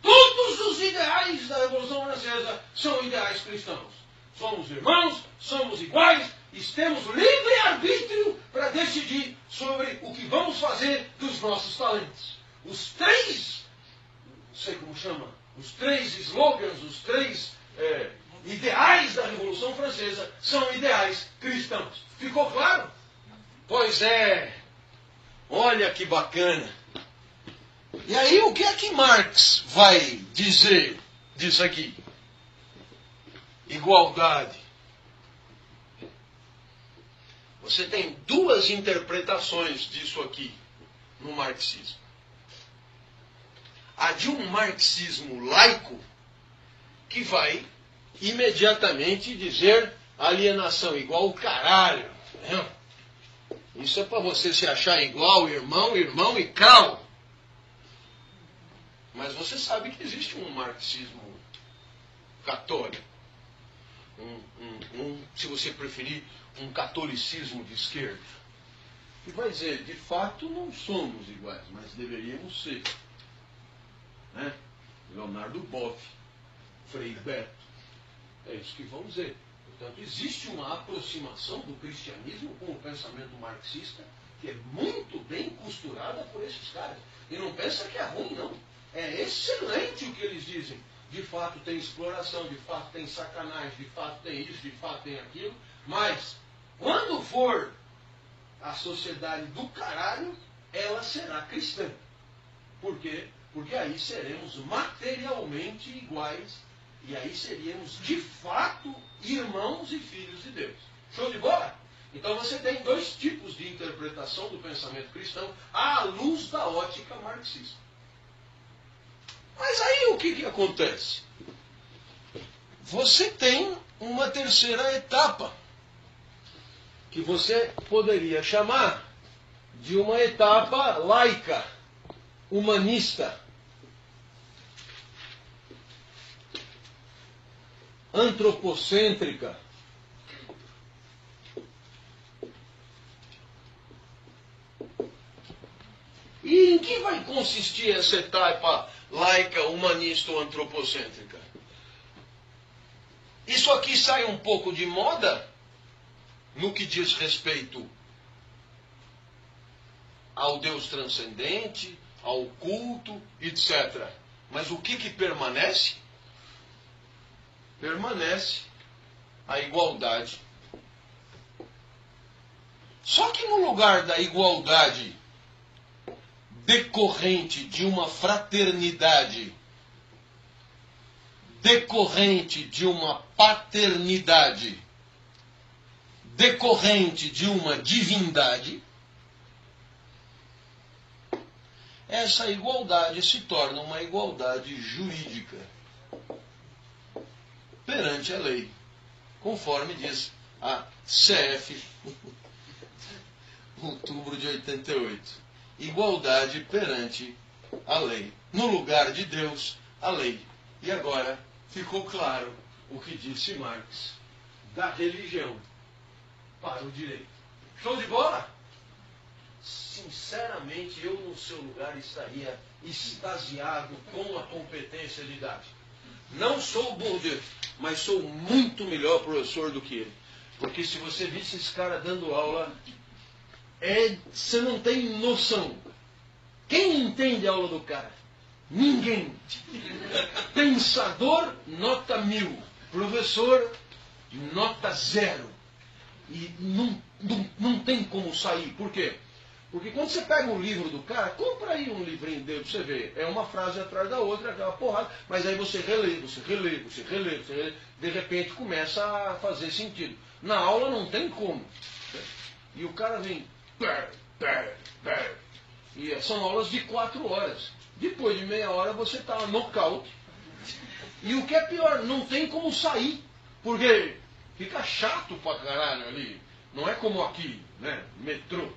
todos os ideais da Revolução Francesa são ideais cristãos. Somos irmãos, somos iguais, e temos livre-arbítrio para decidir sobre o que vamos fazer dos nossos talentos. Os três, não sei como chama, os três slogans, os três ideais da Revolução Francesa são ideais cristãos. Ficou claro? Pois é. Olha que bacana. E aí o que é que Marx vai dizer disso aqui? Igualdade. Você tem duas interpretações disso aqui no marxismo. A de um marxismo laico, que vai imediatamente dizer alienação igual o caralho. Né? Isso é para você se achar igual, irmão e cal. Mas você sabe que existe um marxismo católico. Se você preferir, um catolicismo de esquerda. Que vai dizer, de fato não somos iguais, mas deveríamos ser. Né? Leonardo Boff, Frei Beto. É isso que vão dizer. Portanto, existe uma aproximação do cristianismo com o pensamento marxista que é muito bem costurada por esses caras. E não pensa que é ruim, não. É excelente o que eles dizem. De fato tem exploração, de fato tem sacanagem, de fato tem isso, de fato tem aquilo. Mas, quando for a sociedade do caralho, ela será cristã. Por quê? Porque aí seremos materialmente iguais. E aí seríamos, de fato, irmãos e filhos de Deus. Show de bola? Então você tem dois tipos de interpretação do pensamento cristão à luz da ótica marxista. Mas aí o que acontece? Você tem uma terceira etapa, que você poderia chamar de uma etapa laica, humanista, antropocêntrica. E em que vai consistir essa etapa laica, humanista ou antropocêntrica? Isso aqui sai um pouco de moda no que diz respeito ao Deus transcendente, ao culto, etc. Mas o que permanece? Permanece a igualdade. Só que no lugar da igualdade decorrente de uma fraternidade, decorrente de uma paternidade, decorrente de uma divindade, essa igualdade se torna uma igualdade jurídica perante a lei, conforme diz a CF, outubro de 88. Igualdade perante a lei. No lugar de Deus, a lei. E agora ficou claro o que disse Marx da religião para o direito. Show de bola? Sinceramente, eu no seu lugar estaria extasiado com a competência de idade. Não sou Bourdieu, mas sou muito melhor professor do que ele. Porque se você visse esse cara dando aula, você não tem noção. Quem entende a aula do cara? Ninguém. Pensador, nota 1000. Professor, nota 0. E não tem como sair. Por quê? Porque quando você pega um livro do cara, compra aí um livrinho dele pra você ver. É uma frase atrás da outra, aquela porrada. Mas aí você relê, de repente começa a fazer sentido. Na aula não tem como. E o cara vem... E são aulas de 4 horas. Depois de meia hora você está nocaute. E o que é pior, não tem como sair. Porque fica chato pra caralho ali. Não é como aqui, né? Metrô.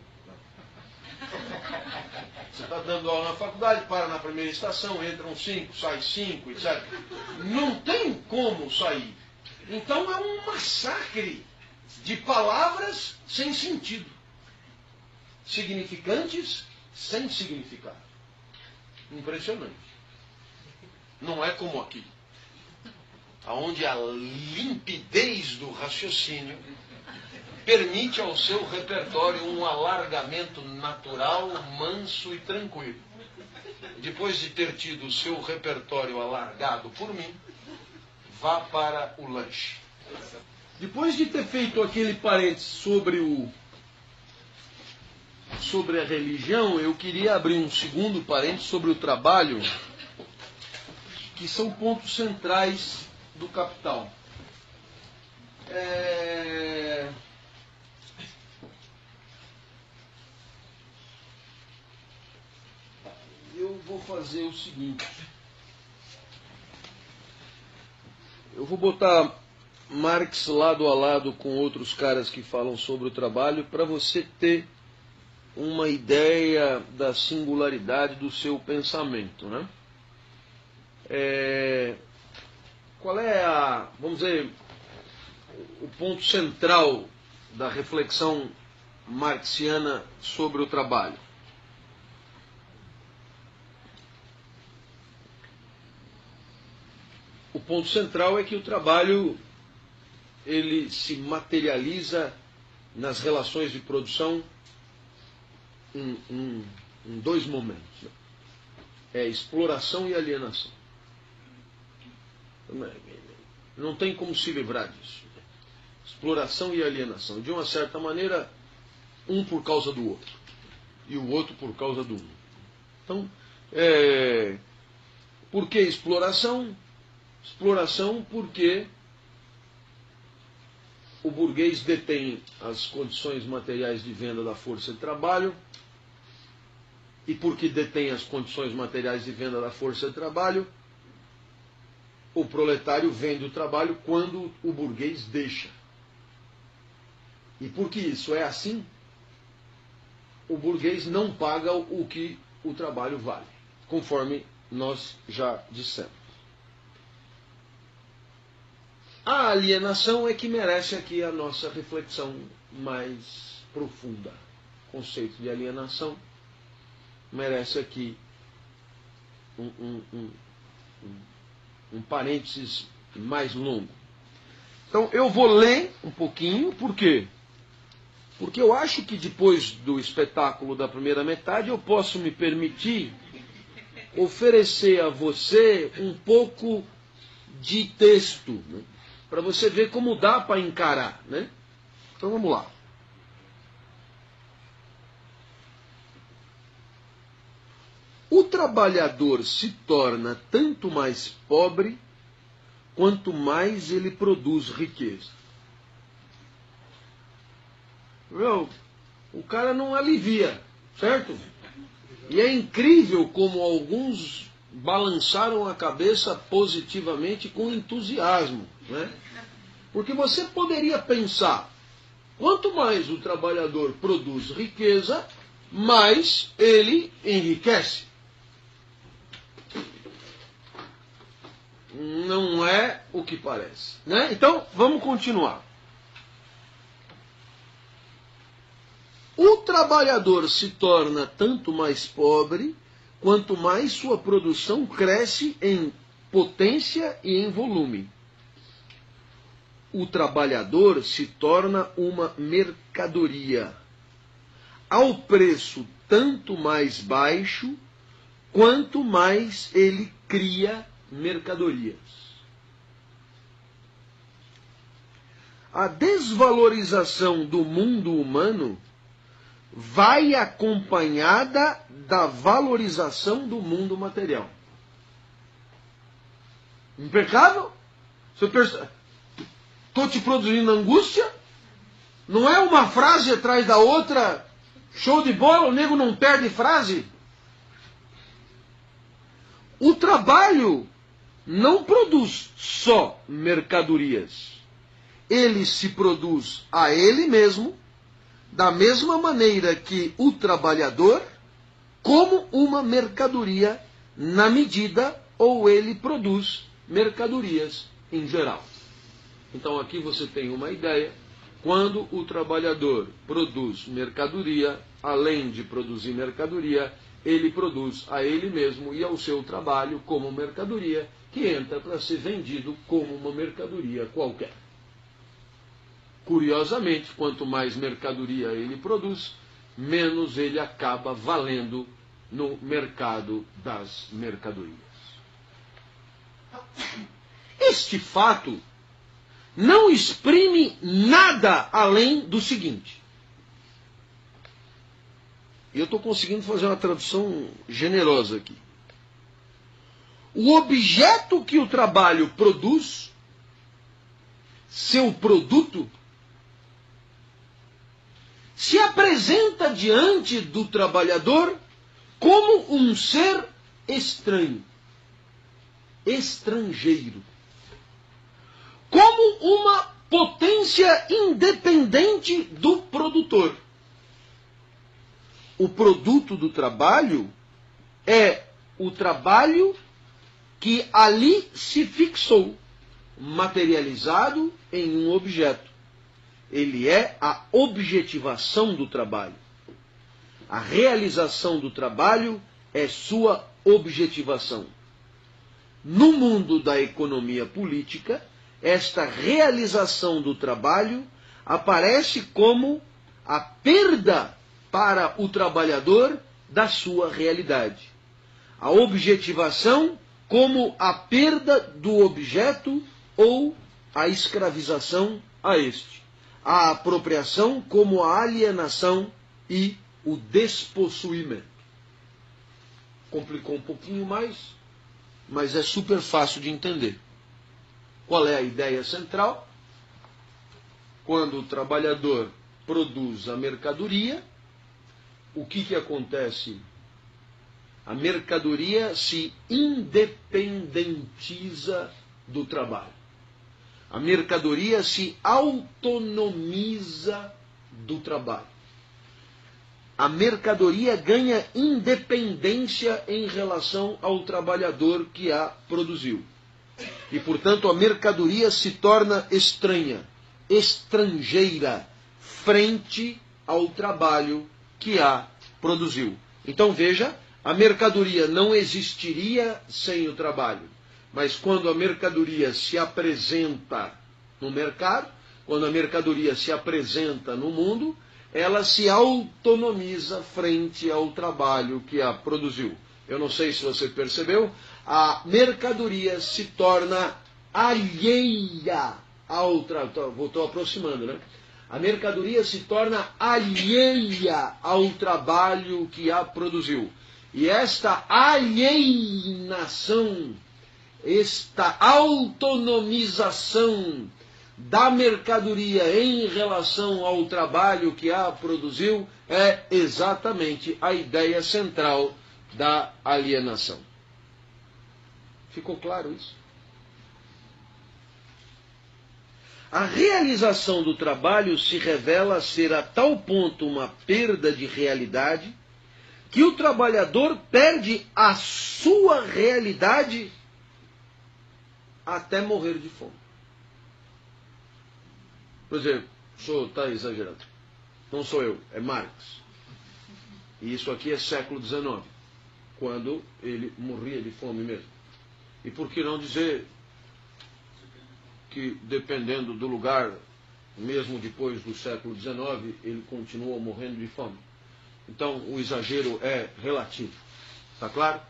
Você está dando aula na faculdade, para na primeira estação, entram 5, sai 5, etc. Não tem como sair. Então é um massacre de palavras sem sentido. Significantes sem significado. Impressionante. Não é como aqui, onde a limpidez do raciocínio permite ao seu repertório um alargamento natural, manso e tranquilo. Depois de ter tido o seu repertório alargado por mim, vá para o lanche. Depois de ter feito aquele parênteses sobre a religião, eu queria abrir um segundo parênteses sobre o trabalho, que são pontos centrais do Capital. Eu vou fazer o seguinte. Eu vou botar Marx lado a lado com outros caras que falam sobre o trabalho para você ter uma ideia da singularidade do seu pensamento, né? Qual é vamos dizer, o ponto central da reflexão marxiana sobre o trabalho? O ponto central é que o trabalho ele se materializa nas relações de produção em dois momentos. É exploração e alienação. Não tem como se livrar disso. Exploração e alienação. De uma certa maneira, um por causa do outro. E o outro por causa do um. Então, por que exploração? Exploração porque o burguês detém as condições materiais de venda da força de trabalho, e porque detém as condições materiais de venda da força de trabalho, o proletário vende o trabalho quando o burguês deixa. E porque isso é assim, o burguês não paga o que o trabalho vale, conforme nós já dissemos. A alienação é que merece aqui a nossa reflexão mais profunda. O conceito de alienação merece aqui um parênteses mais longo. Então eu vou ler um pouquinho, por quê? Porque eu acho que depois do espetáculo da primeira metade eu posso me permitir oferecer a você um pouco de texto, né? Para você ver como dá para encarar, né? Então vamos lá. O trabalhador se torna tanto mais pobre quanto mais ele produz riqueza. O cara não alivia, certo? E é incrível como alguns balançaram a cabeça positivamente com entusiasmo, né? Porque você poderia pensar, quanto mais o trabalhador produz riqueza, mais ele enriquece. Não é o que parece, né? Então, vamos continuar. O trabalhador se torna tanto mais pobre quanto mais sua produção cresce em potência e em volume. O trabalhador se torna uma mercadoria, ao preço tanto mais baixo quanto mais ele cria mercadorias. A desvalorização do mundo humano vai acompanhada da valorização do mundo material. Impecável? Estou te produzindo angústia? Não é uma frase atrás da outra? Show de bola, o nego não perde frase? O trabalho não produz só mercadorias. Ele se produz a ele mesmo, da mesma maneira que o trabalhador, como uma mercadoria na medida ou ele produz mercadorias em geral. Então aqui você tem uma ideia. Quando o trabalhador produz mercadoria, além de produzir mercadoria, ele produz a ele mesmo e ao seu trabalho como mercadoria, que entra para ser vendido como uma mercadoria qualquer. Curiosamente, quanto mais mercadoria ele produz, menos ele acaba valendo no mercado das mercadorias. Este fato não exprime nada além do seguinte. E eu estou conseguindo fazer uma tradução generosa aqui. O objeto que o trabalho produz, seu produto, se apresenta diante do trabalhador como um ser estranho, estrangeiro, como uma potência independente do produtor. O produto do trabalho é o trabalho que ali se fixou, materializado em um objeto. Ele é a objetivação do trabalho. A realização do trabalho é sua objetivação. No mundo da economia política, esta realização do trabalho aparece como a perda para o trabalhador da sua realidade. A objetivação como a perda do objeto ou a escravização a este. A apropriação como a alienação e o despossuímento. Complicou um pouquinho mais, mas é super fácil de entender. Qual é a ideia central? Quando o trabalhador produz a mercadoria, o que acontece? A mercadoria se independentiza do trabalho. A mercadoria se autonomiza do trabalho. A mercadoria ganha independência em relação ao trabalhador que a produziu. E, portanto, a mercadoria se torna estranha, estrangeira, frente ao trabalho que a produziu. Então, veja, a mercadoria não existiria sem o trabalho. Mas quando a mercadoria se apresenta no mercado, quando a mercadoria se apresenta no mundo, ela se autonomiza frente ao trabalho que a produziu. Eu não sei se você percebeu, a mercadoria se torna alheia ao trabalho. Estou aproximando, né? A mercadoria se torna alheia ao trabalho que a produziu. E esta alienação, esta autonomização da mercadoria em relação ao trabalho que a produziu é exatamente a ideia central da alienação. Ficou claro isso? A realização do trabalho se revela ser a tal ponto uma perda de realidade que o trabalhador perde a sua realidade até morrer de fome. Por exemplo, o senhor está exagerando. Não sou eu, é Marx. E isso aqui é século XIX, quando ele morria de fome mesmo. E por que não dizer que, dependendo do lugar, mesmo depois do século XIX, ele continua morrendo de fome? Então, o exagero é relativo. Está claro?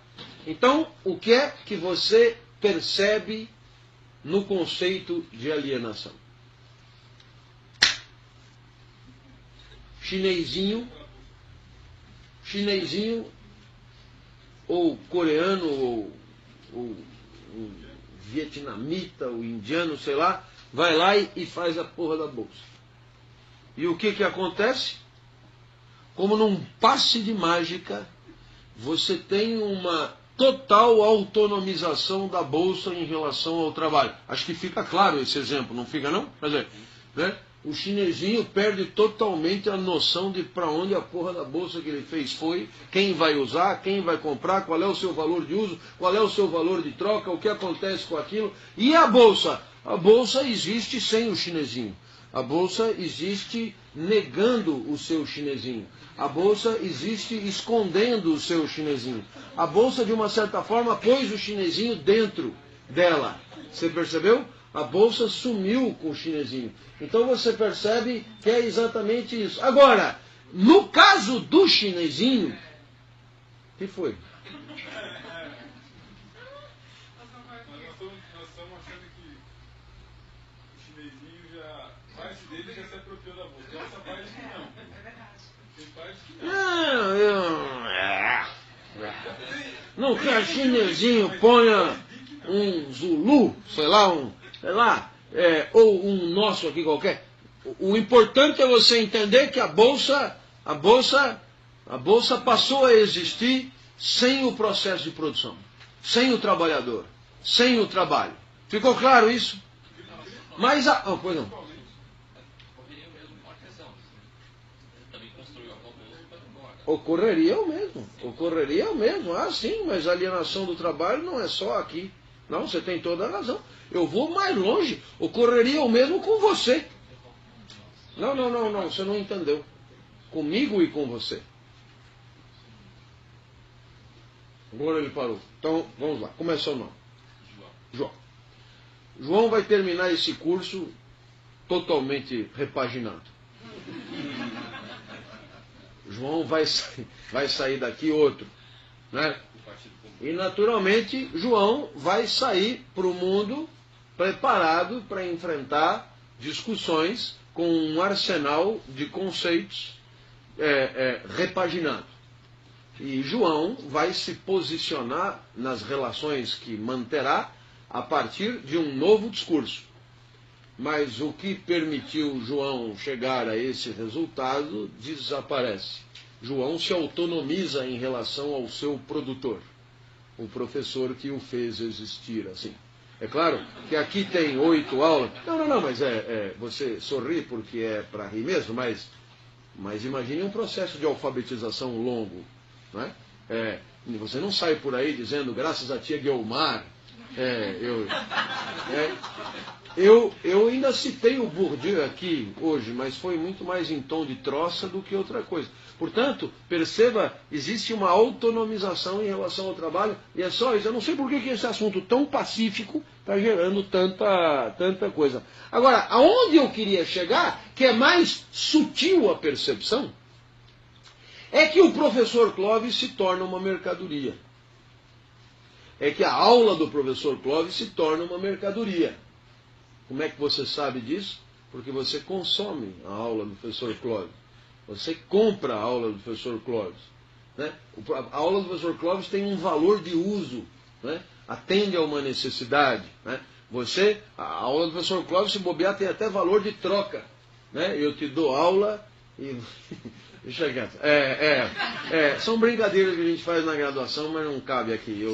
Então, o que é que você percebe no conceito de alienação? Chinesinho, ou coreano, ou vietnamita, ou indiano, sei lá, vai lá e faz a porra da bolsa. E o que acontece? Como num passe de mágica, você tem uma total autonomização da bolsa em relação ao trabalho. Acho que fica claro esse exemplo, não fica não? Quer dizer, né? o chinesinho perde totalmente a noção de para onde a porra da bolsa que ele fez foi, quem vai usar, quem vai comprar, qual é o seu valor de uso, qual é o seu valor de troca, o que acontece com aquilo. E a bolsa? A bolsa existe sem o chinesinho. A bolsa existe negando o seu chinesinho. A bolsa existe escondendo o seu chinesinho. A bolsa, de uma certa forma, pôs o chinesinho dentro dela. Você percebeu? A bolsa sumiu com o chinesinho. Então você percebe que é exatamente isso. Agora, no caso do chinesinho, o que foi? Nós estamos achando que o chinesinho já, parte dele já se apropriou da bolsa. Essa parte que não. Tem parte que não. Não quer chinesinho, ponha um Zulu, sei lá, ou um nosso aqui qualquer. O importante é você entender que a bolsa passou a existir sem o processo de produção, sem o trabalhador, sem o trabalho. Ficou claro isso? Mas pois não. Ocorreria o mesmo. Ah, sim, mas a alienação do trabalho não é só aqui. Não, você tem toda a razão. Eu vou mais longe. Ocorreria o mesmo com você. Não, você não entendeu. Comigo e com você. Agora ele parou. Então, vamos lá. Começa o nome. João. João vai terminar esse curso totalmente repaginado. João vai sair daqui outro, né? E naturalmente João vai sair para o mundo preparado para enfrentar discussões com um arsenal de conceitos repaginado. E João vai se posicionar nas relações que manterá a partir de um novo discurso. Mas o que permitiu João chegar a esse resultado desaparece. João se autonomiza em relação ao seu produtor, o professor que o fez existir assim. É claro que aqui tem 8 aulas. Não, mas você sorri porque é para rir mesmo, mas imagine um processo de alfabetização longo. Não é? Você não sai por aí dizendo, graças a tia Guiomar, eu ainda citei o Bourdieu aqui hoje, mas foi muito mais em tom de troça do que outra coisa. Portanto, perceba, existe uma autonomização em relação ao trabalho, e é só isso. Eu não sei por que esse assunto tão pacífico está gerando tanta coisa. Agora, aonde eu queria chegar, que é mais sutil a percepção, é que o professor Clóvis se torna uma mercadoria. É que a aula do professor Clóvis se torna uma mercadoria. Como é que você sabe disso? Porque você consome a aula do professor Clóvis. Você compra a aula do professor Clóvis. Né? A aula do professor Clóvis tem um valor de uso. Né? Atende a uma necessidade. Né? A aula do professor Clóvis, se bobear, tem até valor de troca. Né? Eu te dou aula e... Deixa quieto. São brincadeiras que a gente faz na graduação, mas não cabe aqui.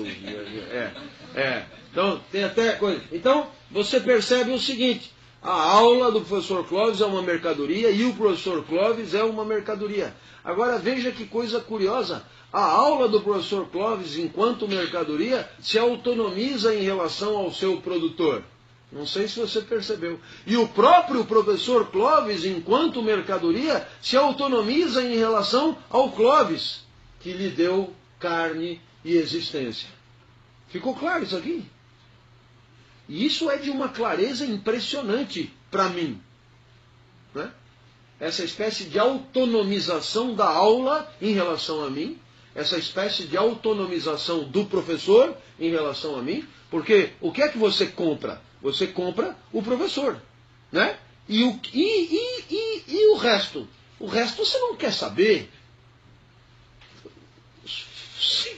Então, tem até coisa. Então, você percebe o seguinte: a aula do professor Clóvis é uma mercadoria e o professor Clóvis é uma mercadoria. Agora, veja que coisa curiosa. A aula do professor Clóvis, enquanto mercadoria, se autonomiza em relação ao seu produtor. Não sei se você percebeu. E o próprio professor Clóvis, enquanto mercadoria, se autonomiza em relação ao Clóvis, que lhe deu carne e existência. Ficou claro isso aqui? E isso é de uma clareza impressionante para mim. Né? Essa espécie de autonomização da aula em relação a mim, essa espécie de autonomização do professor em relação a mim, porque o que é que você compra? Você compra o professor, né? E o resto? O resto você não quer saber. Os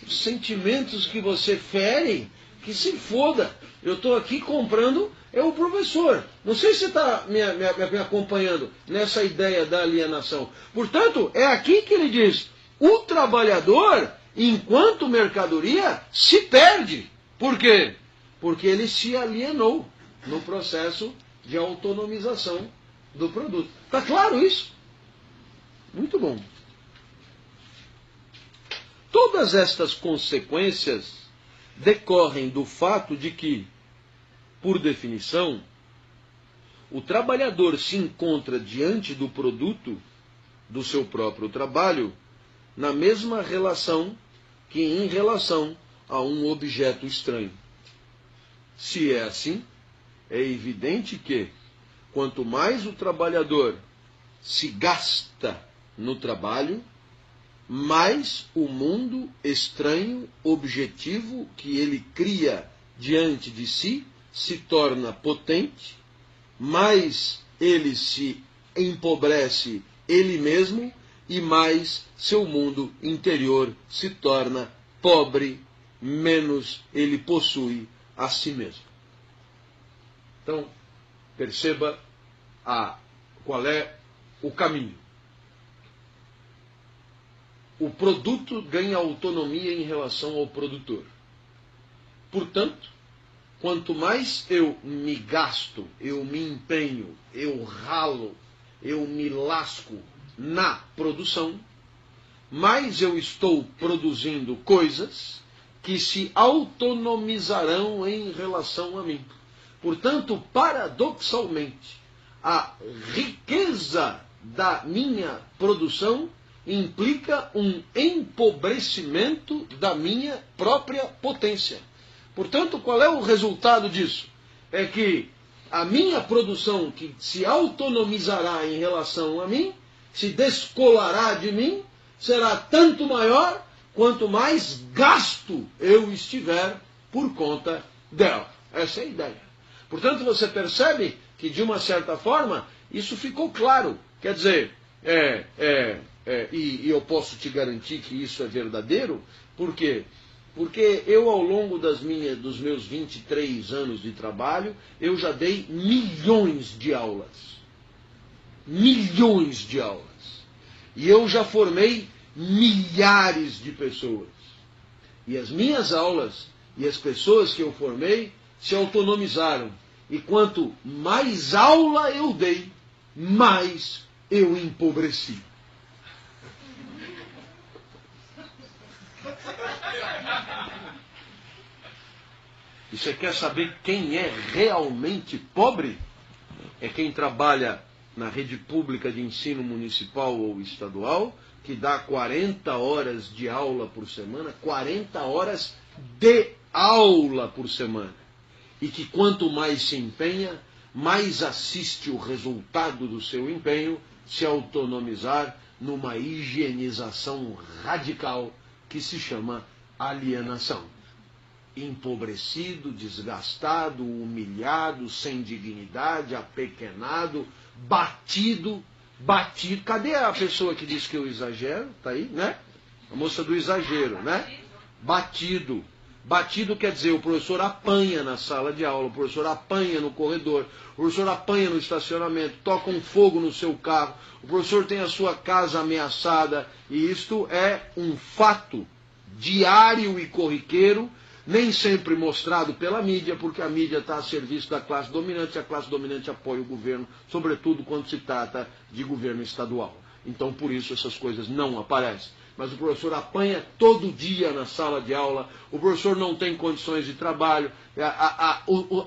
sentimentos que você fere, que se foda. Eu estou aqui comprando o professor. Não sei se você está me acompanhando nessa ideia da alienação. Portanto, é aqui que ele diz, o trabalhador, enquanto mercadoria, se perde. Por quê? Porque ele se alienou no processo de autonomização do produto. Está claro isso? Muito bom. Todas estas consequências decorrem do fato de que, por definição, o trabalhador se encontra diante do produto do seu próprio trabalho na mesma relação que em relação a um objeto estranho. Se é assim, é evidente que, quanto mais o trabalhador se gasta no trabalho, mais o mundo estranho, objetivo que ele cria diante de si se torna potente, mais ele se empobrece ele mesmo e mais seu mundo interior se torna pobre, menos ele possui a si mesmo. Então, perceba qual é o caminho. O produto ganha autonomia em relação ao produtor. Portanto, quanto mais eu me gasto, eu me empenho, eu ralo, eu me lasco na produção, mais eu estou produzindo coisas que se autonomizarão em relação a mim. Portanto, paradoxalmente, a riqueza da minha produção implica um empobrecimento da minha própria potência. Portanto, qual é o resultado disso? É que a minha produção, que se autonomizará em relação a mim, se descolará de mim, será tanto maior quanto mais gasto eu estiver por conta dela. Essa é a ideia. Portanto, você percebe que, de uma certa forma, isso ficou claro. Quer dizer, e eu posso te garantir que isso é verdadeiro. Por quê? Porque eu, ao longo dos meus 23 anos de trabalho, eu já dei milhões de aulas. Milhões de aulas. E eu já formei milhares de pessoas. E as minhas aulas e as pessoas que eu formei se autonomizaram. E quanto mais aula eu dei, mais eu empobreci. E você quer saber quem é realmente pobre? É quem trabalha na rede pública de ensino municipal ou estadual, que dá 40 horas de aula por semana, 40 horas de aula por semana. E que quanto mais se empenha, mais assiste o resultado do seu empenho se autonomizar numa higienização radical que se chama alienação. Empobrecido, desgastado, humilhado, sem dignidade, apequenado, batido. Cadê a pessoa que diz que eu exagero? Está aí, né? A moça do exagero, né? Batido. Batido quer dizer, o professor apanha na sala de aula, o professor apanha no corredor, o professor apanha no estacionamento, toca um fogo no seu carro, o professor tem a sua casa ameaçada, e isto é um fato diário e corriqueiro, nem sempre mostrado pela mídia, porque a mídia está a serviço da classe dominante, e a classe dominante apoia o governo, sobretudo quando se trata de governo estadual. Então, por isso, essas coisas não aparecem. Mas o professor apanha todo dia na sala de aula, o professor não tem condições de trabalho,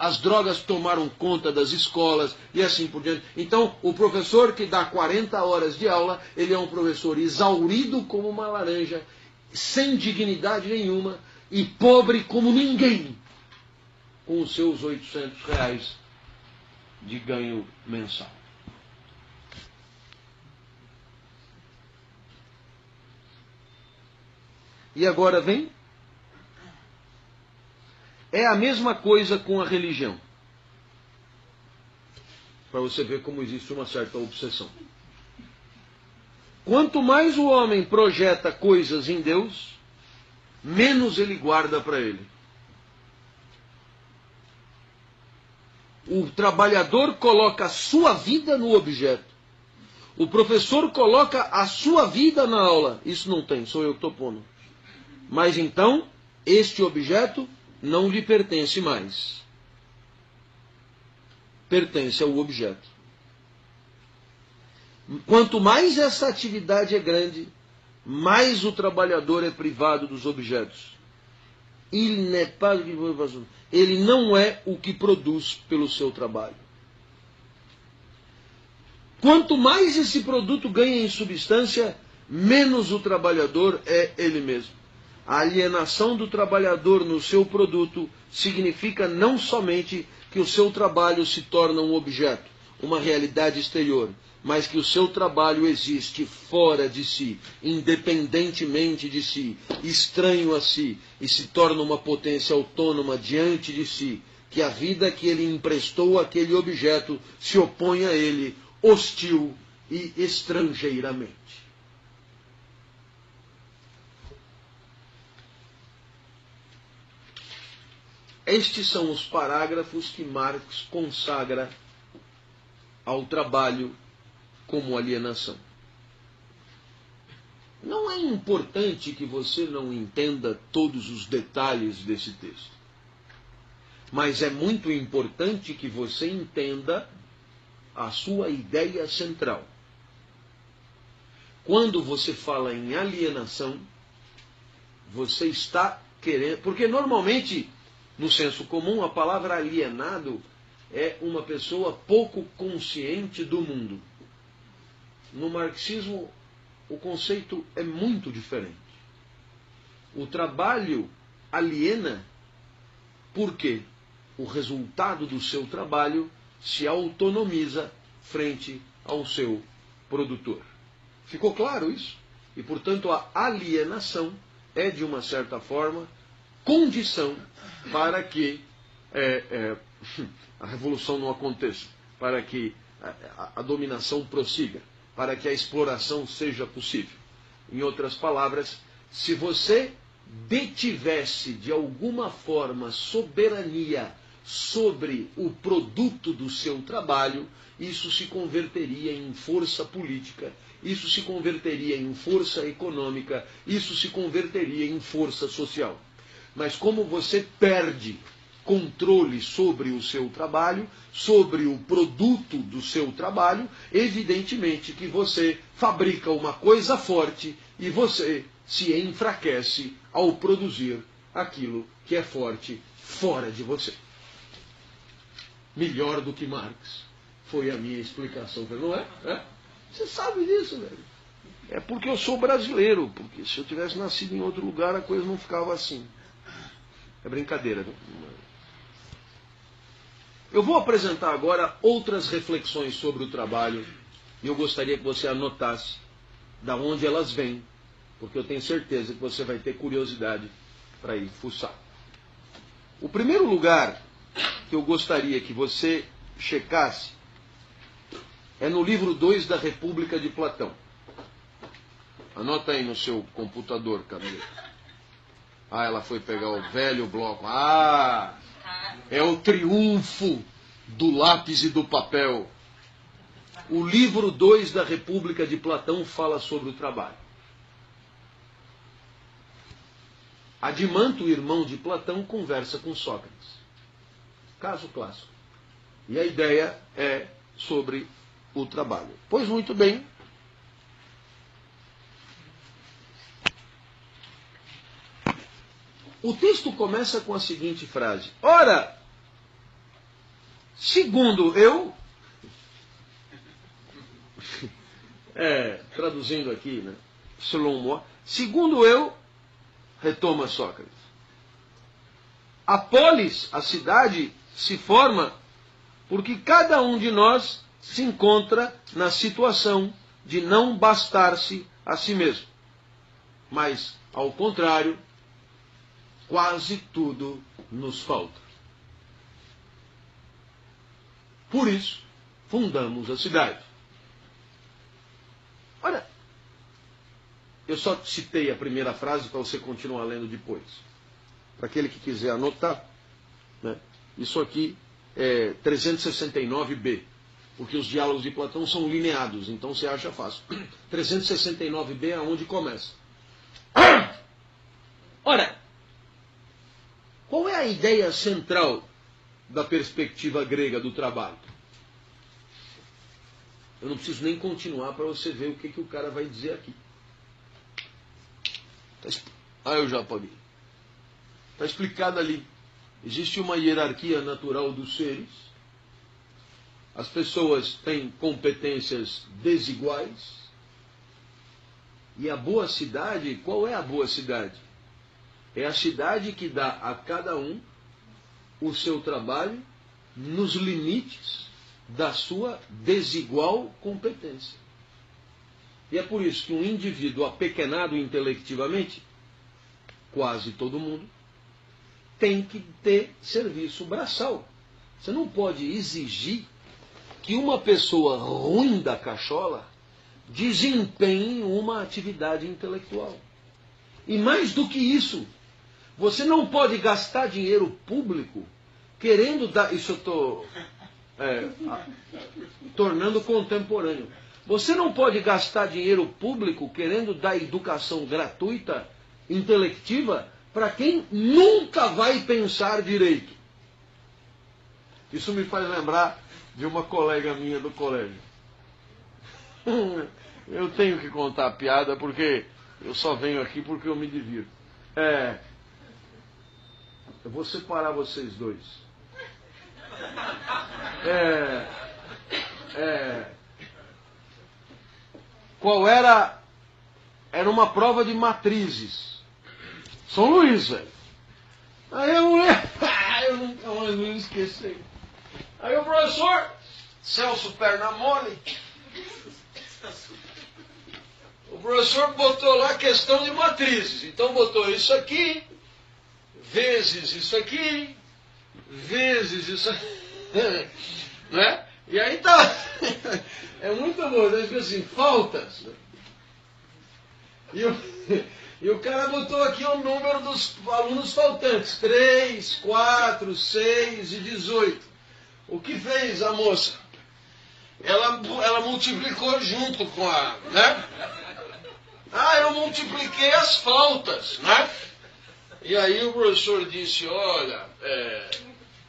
as drogas tomaram conta das escolas e assim por diante. Então, o professor que dá 40 horas de aula, ele é um professor exaurido como uma laranja, sem dignidade nenhuma e pobre como ninguém, com os seus R$800 de ganho mensal. E agora vem. É a mesma coisa com a religião. Para você ver como existe uma certa obsessão. Quanto mais o homem projeta coisas em Deus, menos ele guarda para ele. O trabalhador coloca a sua vida no objeto. O professor coloca a sua vida na aula. Isso não tem, sou eu que estou pondo. Mas então, este objeto não lhe pertence mais. Pertence ao objeto. Quanto mais essa atividade é grande, mais o trabalhador é privado dos objetos. Ele não é o que produz pelo seu trabalho. Quanto mais esse produto ganha em substância, menos o trabalhador é ele mesmo. A alienação do trabalhador no seu produto significa não somente que o seu trabalho se torna um objeto, uma realidade exterior, mas que o seu trabalho existe fora de si, independentemente de si, estranho a si, e se torna uma potência autônoma diante de si, que a vida que ele emprestou àquele objeto se opõe a ele, hostil e estrangeiramente. Estes são os parágrafos que Marx consagra ao trabalho como alienação. Não é importante que você não entenda todos os detalhes desse texto, mas é muito importante que você entenda a sua ideia central. Quando você fala em alienação, você está querendo... Porque normalmente, no senso comum, a palavra alienado é uma pessoa pouco consciente do mundo. No marxismo, o conceito é muito diferente. O trabalho aliena porque o resultado do seu trabalho se autonomiza frente ao seu produtor. Ficou claro isso? E, portanto, a alienação é, de uma certa forma, condição para que a revolução não aconteça, para que a dominação prossiga, para que a exploração seja possível. Em outras palavras, se você detivesse de alguma forma soberania sobre o produto do seu trabalho, isso se converteria em força política, isso se converteria em força econômica, isso se converteria em força social. Mas como você perde controle sobre o seu trabalho, sobre o produto do seu trabalho, evidentemente que você fabrica uma coisa forte e você se enfraquece ao produzir aquilo que é forte fora de você. Melhor do que Marx. Foi a minha explicação. Não é? Você sabe disso, velho. É porque eu sou brasileiro, porque se eu tivesse nascido em outro lugar a coisa não ficava assim. É brincadeira, né? Eu vou apresentar agora outras reflexões sobre o trabalho e eu gostaria que você anotasse da onde elas vêm, porque eu tenho certeza que você vai ter curiosidade para ir fuçar. O primeiro lugar que eu gostaria que você checasse é no livro 2 da República de Platão. Anota aí no seu computador, Camila. Ela foi pegar o velho bloco. É o triunfo do lápis e do papel. O livro 2 da República de Platão fala sobre o trabalho. Adimanto, irmão de Platão, conversa com Sócrates. Caso clássico. E a ideia é sobre o trabalho. Pois muito bem. O texto começa com a seguinte frase. Ora, segundo eu... traduzindo aqui, né? Segundo eu, retoma Sócrates, a polis, a cidade, se forma porque cada um de nós se encontra na situação de não bastar-se a si mesmo. Mas, ao contrário, quase tudo nos falta. Por isso, fundamos a cidade. Olha, eu só citei a primeira frase para você continuar lendo depois. Para aquele que quiser anotar, né? Isso aqui é 369b, porque os diálogos de Platão são lineados, então você acha fácil. 369b é onde começa. Ora, qual é a ideia central da perspectiva grega do trabalho? Eu não preciso nem continuar para você ver o que o cara vai dizer aqui. Eu já apaguei. Está explicado ali. Existe uma hierarquia natural dos seres. As pessoas têm competências desiguais. E a boa cidade, qual é a boa cidade? É a cidade que dá a cada um o seu trabalho nos limites da sua desigual competência. E é por isso que um indivíduo apequenado intelectivamente, quase todo mundo, tem que ter serviço braçal. Você não pode exigir que uma pessoa ruim da cachola desempenhe uma atividade intelectual. E mais do que isso, você não pode gastar dinheiro público querendo dar... Isso eu estou tornando contemporâneo. Você não pode gastar dinheiro público querendo dar educação gratuita, intelectiva, para quem nunca vai pensar direito. Isso me faz lembrar de uma colega minha do colégio. Eu tenho que contar a piada porque eu só venho aqui porque eu me divirto. Eu vou separar vocês dois. Qual era? Era uma prova de matrizes. São Luís, velho. Aí eu nunca mais vou esquecer. Aí o professor Celso Pernamole, o professor botou lá a questão de matrizes. Então botou isso aqui, vezes isso aqui, vezes isso aqui. Né? E aí tá. É muito bom, né? Assim, faltas. E o cara botou aqui o número dos alunos faltantes: 3, 4, 6 e 18. O que fez a moça? Ela multiplicou junto com a... Né? Eu multipliquei as faltas, né? E aí o professor disse, olha,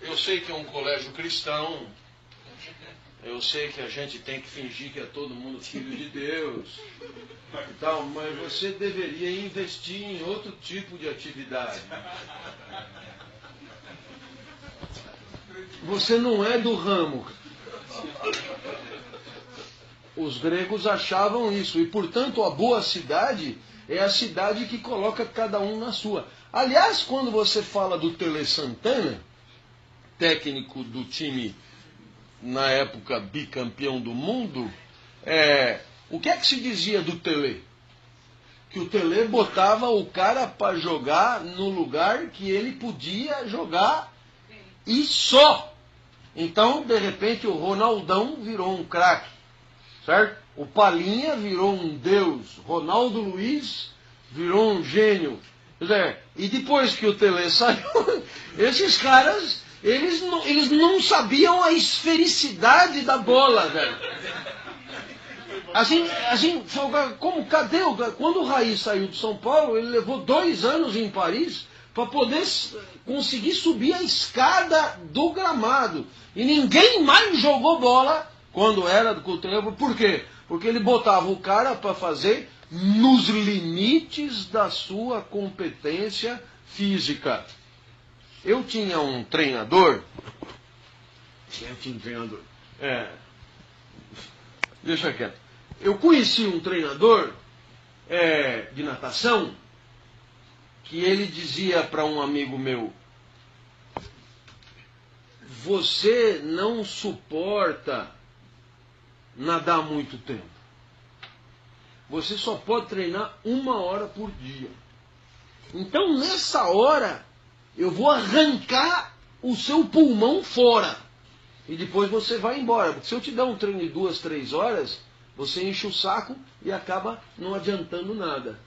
eu sei que é um colégio cristão, eu sei que a gente tem que fingir que é todo mundo filho de Deus e tal, mas você deveria investir em outro tipo de atividade. Você não é do ramo. Os gregos achavam isso, e portanto a boa cidade é a cidade que coloca cada um na sua. Aliás, quando você fala do Tele Santana, técnico do time na época bicampeão do mundo, o que é que se dizia do Tele? Que o Tele botava o cara para jogar no lugar que ele podia jogar e só. Então, de repente, o Ronaldão virou um craque, certo? O Palinha virou um deus, Ronaldo Luiz virou um gênio. Quer dizer, e depois que o Tele saiu, esses caras, eles não sabiam a esfericidade da bola, velho. Assim, quando o Raí saiu de São Paulo, ele levou 2 anos em Paris para poder conseguir subir a escada do gramado. E ninguém mais jogou bola quando era do Tele. Por quê? Porque ele botava o cara para fazer nos limites da sua competência física. Eu tinha um treinador. Deixa quieto. Eu conheci um treinador de natação que ele dizia para um amigo meu: você não suporta nadar muito tempo. Você só pode treinar 1 hora por dia. Então, nessa hora, eu vou arrancar o seu pulmão fora. E depois você vai embora. Porque se eu te der um treino de 2, 3 horas, você enche o saco e acaba não adiantando nada.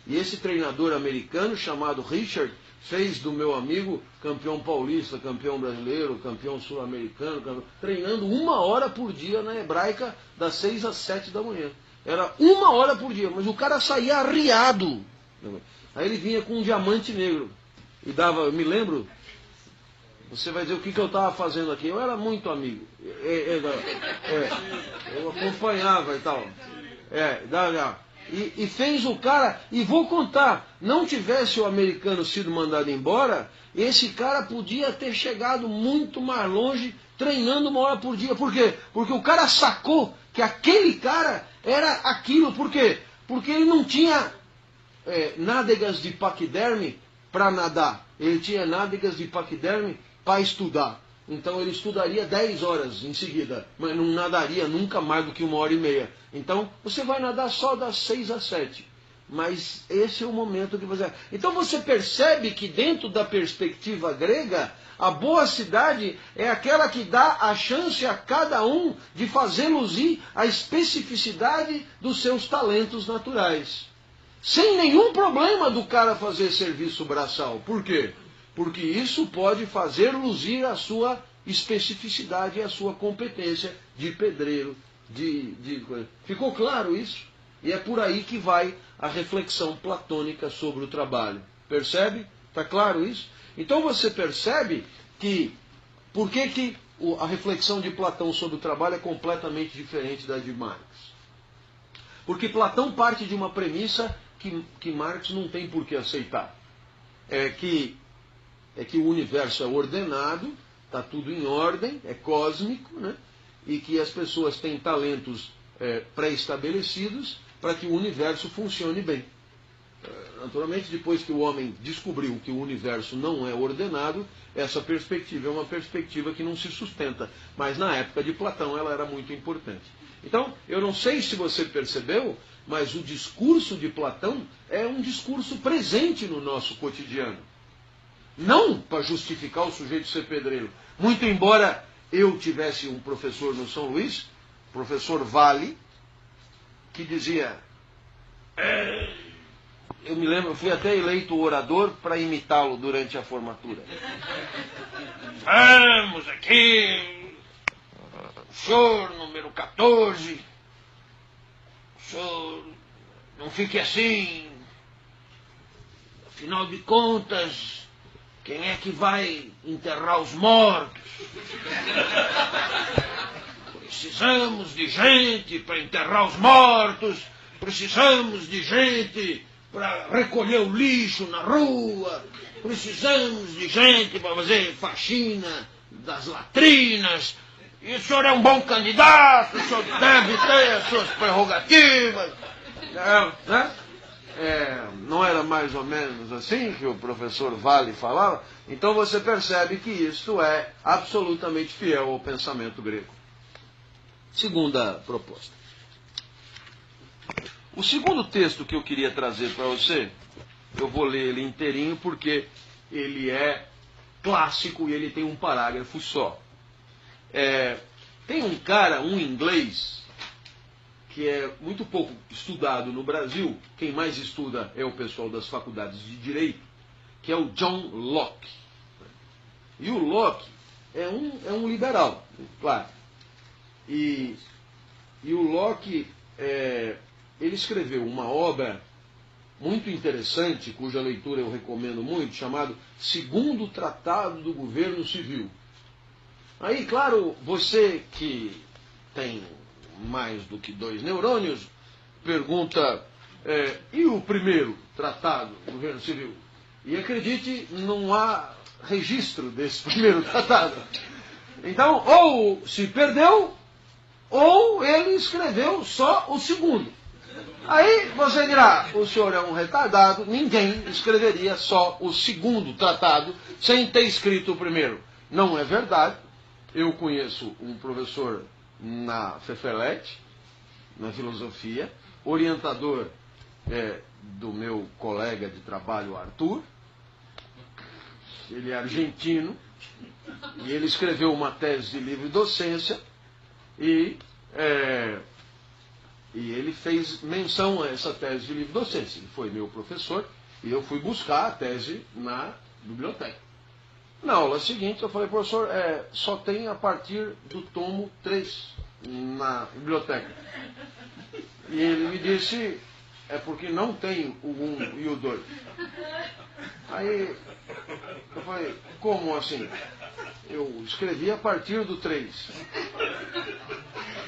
E esse treinador americano, chamado Richard, fez do meu amigo campeão paulista, campeão brasileiro, campeão sul-americano, treinando 1 hora por dia na Hebraica, das 6 às 7 da manhã. Era 1 hora por dia, mas o cara saía arriado. Aí ele vinha com um diamante negro. E dava, eu me lembro, Você vai dizer o que eu estava fazendo aqui. Eu era muito amigo. Eu acompanhava e tal. E fez o cara, e vou contar, não tivesse o americano sido mandado embora, esse cara podia ter chegado muito mais longe treinando 1 hora por dia. Por quê? Porque o cara sacou que aquele cara era aquilo. Por quê? Porque ele não tinha nádegas de paquiderme para nadar. Ele tinha nádegas de paquiderme para estudar. Então ele estudaria 10 horas em seguida, mas não nadaria nunca mais do que 1h30. Então você vai nadar só das 6 às 7. Mas esse é o momento que você... Então você percebe que dentro da perspectiva grega, a boa cidade é aquela que dá a chance a cada um de fazer luzir a especificidade dos seus talentos naturais. Sem nenhum problema do cara fazer serviço braçal. Por quê? Porque isso pode fazer luzir a sua especificidade e a sua competência de pedreiro. Ficou claro isso? E é por aí que vai a reflexão platônica sobre o trabalho. Percebe? Está claro isso? Então você percebe que... Por que a reflexão de Platão sobre o trabalho é completamente diferente da de Marx? Porque Platão parte de uma premissa que Marx não tem por que aceitar. É que o universo é ordenado, está tudo em ordem, é cósmico, né? E que as pessoas têm talentos pré-estabelecidos para que o universo funcione bem. Naturalmente, depois que o homem descobriu que o universo não é ordenado, essa perspectiva é uma perspectiva que não se sustenta. Mas na época de Platão ela era muito importante. Então, eu não sei se você percebeu, mas o discurso de Platão é um discurso presente no nosso cotidiano. Não para justificar o sujeito ser pedreiro. Muito embora eu tivesse um professor no São Luís, professor Vale, que dizia... Eu me lembro, eu fui até eleito orador para imitá-lo durante a formatura. Vamos aqui, senhor número 14, senhor, não fique assim, afinal de contas, quem é que vai enterrar os mortos? Precisamos de gente para enterrar os mortos, precisamos de gente para recolher o lixo na rua, precisamos de gente para fazer faxina das latrinas, e o senhor é um bom candidato, o senhor deve ter as suas prerrogativas. Não era mais ou menos assim que o professor Vale falava? Então você percebe que isso é absolutamente fiel ao pensamento grego. Segunda proposta. O segundo texto que eu queria trazer para você, eu vou ler ele inteirinho porque ele é clássico e ele tem um parágrafo só. Tem um cara, um inglês, que é muito pouco estudado no Brasil, quem mais estuda é o pessoal das faculdades de Direito, que é o John Locke. E o Locke é um liberal, claro. E o Locke... ele escreveu uma obra muito interessante, cuja leitura eu recomendo muito, chamado Segundo Tratado do Governo Civil. Aí, claro, você que tem mais do que 2 neurônios, pergunta, e o primeiro tratado do governo civil? E acredite, não há registro desse primeiro tratado. Então, ou se perdeu, ou ele escreveu só o segundo. Aí você dirá, o senhor é um retardado, ninguém escreveria só o segundo tratado sem ter escrito o primeiro. Não é verdade. Eu conheço um professor na FEFELET, na filosofia, orientador do meu colega de trabalho, Arthur. Ele é argentino, e ele escreveu uma tese de livre docência, e ele fez menção a essa tese de livre docência. Ele foi meu professor e eu fui buscar a tese na biblioteca. Na aula seguinte eu falei, professor, só tem a partir do tomo 3 na biblioteca. E ele me disse, é porque não tem o 1 e o 2. Aí eu falei, como assim? Eu escrevi a partir do 3.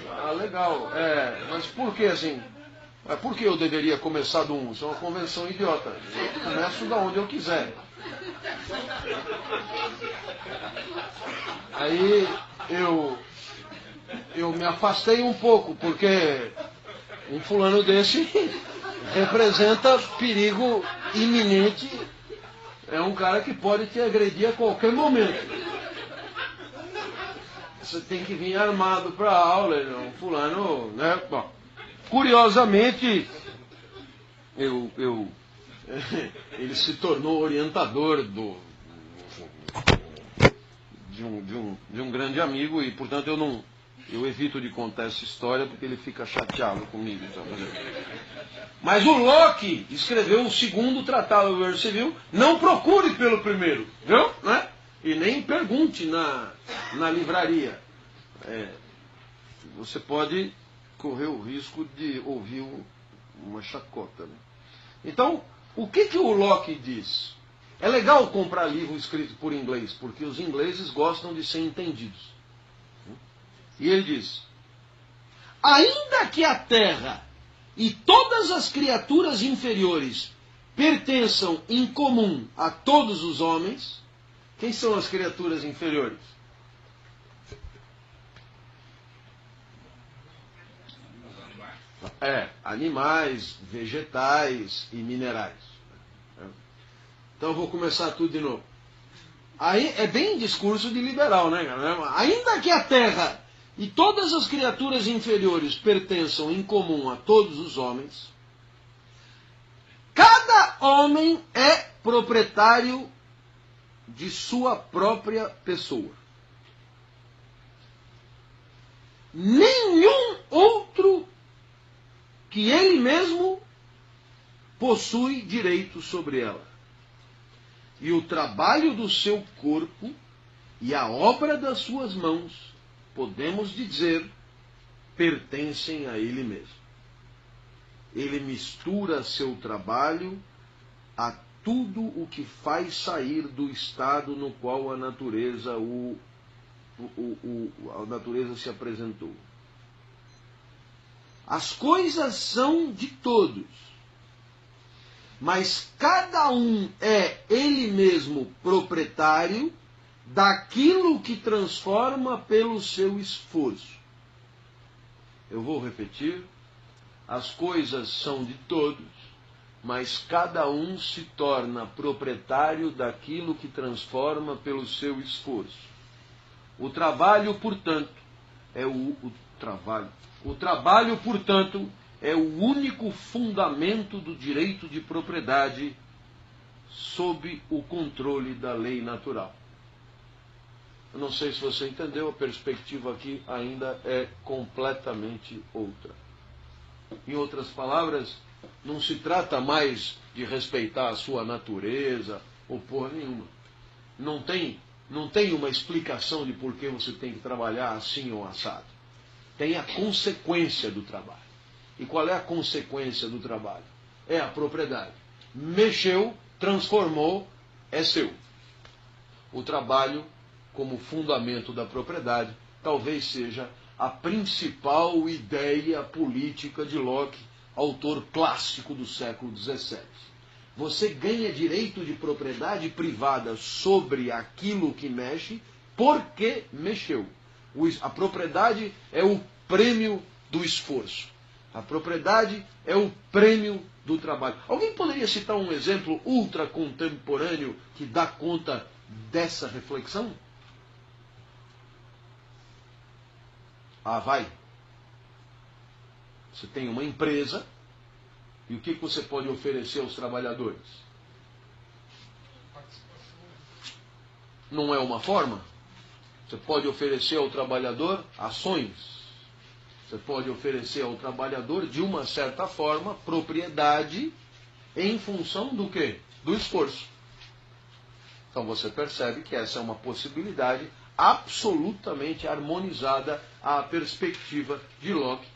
Ah, legal. Mas por que assim? Por que eu deveria começar do 1? Isso é uma convenção idiota. Eu começo da onde eu quiser. Aí eu me afastei um pouco, porque um fulano desse representa perigo iminente. É um cara que pode te agredir a qualquer momento. Você tem que vir armado para a aula, um fulano, né? Bom, curiosamente, ele se tornou orientador de um grande amigo e, portanto, eu evito de contar essa história porque ele fica chateado comigo. Mas o Locke escreveu o segundo tratado do Dever Civil. Não procure pelo primeiro, viu? Né? E nem pergunte na livraria. Você pode correr o risco de ouvir uma chacota. Né? Então, o que o Locke diz? É legal comprar livro escrito por inglês, porque os ingleses gostam de ser entendidos. E ele diz: ainda que a Terra e todas as criaturas inferiores pertençam em comum a todos os homens. Quem são as criaturas inferiores? Animais, vegetais e minerais. Então eu vou começar tudo de novo. Aí é bem discurso de liberal, né, cara? Ainda que a Terra e todas as criaturas inferiores pertençam em comum a todos os homens, cada homem é proprietário de sua própria pessoa. Nenhum outro que ele mesmo possui direito sobre ela. E o trabalho do seu corpo e a obra das suas mãos, podemos dizer, pertencem a ele mesmo. Ele mistura seu trabalho a tudo o que faz sair do estado no qual a natureza se apresentou. As coisas são de todos, mas cada um é ele mesmo proprietário daquilo que transforma pelo seu esforço. Eu vou repetir. As coisas são de todos, mas cada um se torna proprietário daquilo que transforma pelo seu esforço. O trabalho, portanto, é o único fundamento do direito de propriedade sob o controle da lei natural. Eu não sei se você entendeu, a perspectiva aqui ainda é completamente outra. Em outras palavras, não se trata mais de respeitar a sua natureza ou porra nenhuma. Não tem uma explicação de por que você tem que trabalhar assim ou assado. Tem a consequência do trabalho. E qual é a consequência do trabalho? É a propriedade. Mexeu, transformou, é seu. O trabalho, como fundamento da propriedade, talvez seja a principal ideia política de Locke, autor clássico do século XVII. Você ganha direito de propriedade privada sobre aquilo que mexe porque mexeu. A propriedade é o prêmio do esforço. A propriedade é o prêmio do trabalho. Alguém poderia citar um exemplo ultra contemporâneo que dá conta dessa reflexão? Vai. Você tem uma empresa e o que você pode oferecer aos trabalhadores? Não é uma forma? Você pode oferecer ao trabalhador ações. Você pode oferecer ao trabalhador, de uma certa forma, propriedade em função do quê? Do esforço. Então você percebe que essa é uma possibilidade absolutamente harmonizada à perspectiva de Locke.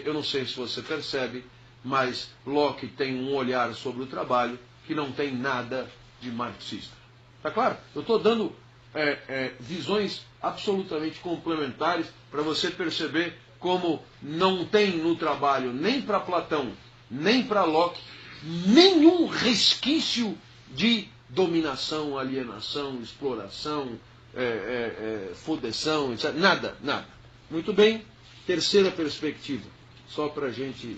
Eu não sei se você percebe, mas Locke tem um olhar sobre o trabalho que não tem nada de marxista. Tá claro? Eu estou dando visões absolutamente complementares para você perceber como não tem no trabalho, nem para Platão, nem para Locke, nenhum resquício de dominação, alienação, exploração, fodeção, etc. Nada, nada. Muito bem, terceira perspectiva, só para a gente...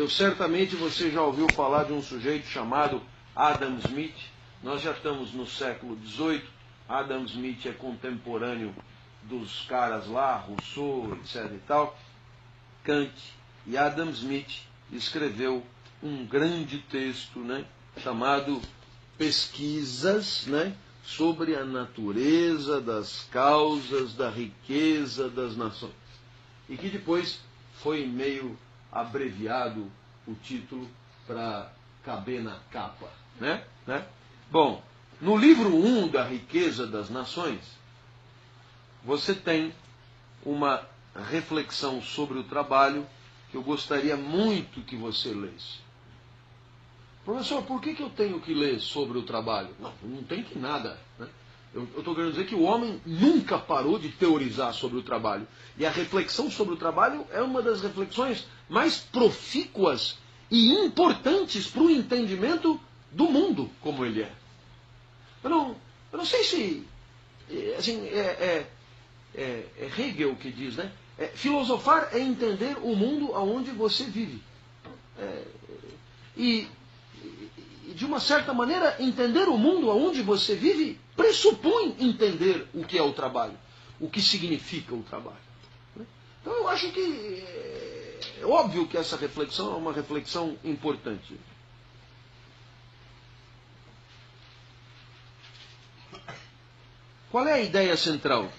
certamente você já ouviu falar de um sujeito chamado Adam Smith. Nós já estamos no século XVIII. Adam Smith é contemporâneo dos caras lá, Rousseau, etc. e tal, Kant. E Adam Smith escreveu um grande texto, né, chamado Pesquisas, né, sobre a natureza das causas da riqueza das nações. E que depois foi meio abreviado o título para caber na capa. Né? Bom, no livro 1 da Riqueza das Nações, você tem uma reflexão sobre o trabalho que eu gostaria muito que você lesse. Professor, por que eu tenho que ler sobre o trabalho? Não tem que nada. Né? Eu estou querendo dizer que o homem nunca parou de teorizar sobre o trabalho. E a reflexão sobre o trabalho é uma das reflexões mais profícuas e importantes para o entendimento do mundo como ele é. Eu não sei se... Assim, é Hegel que diz, né? Filosofar é entender o mundo onde você vive. E de uma certa maneira, entender o mundo onde você vive pressupõe entender o que é o trabalho, o que significa o trabalho. Então eu acho que é óbvio que essa reflexão é uma reflexão importante. Qual é a ideia central?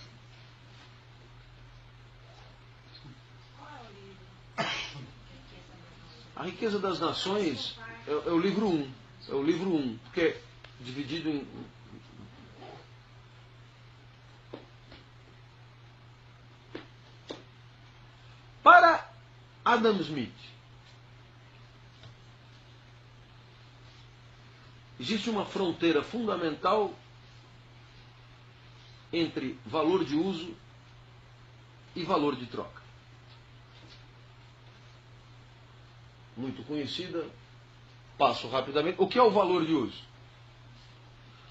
A Riqueza das Nações é o livro 1. É o livro 1, porque é dividido em... Para Adam Smith, existe uma fronteira fundamental entre valor de uso e valor de troca. Muito conhecida, passo rapidamente. O que é o valor de uso?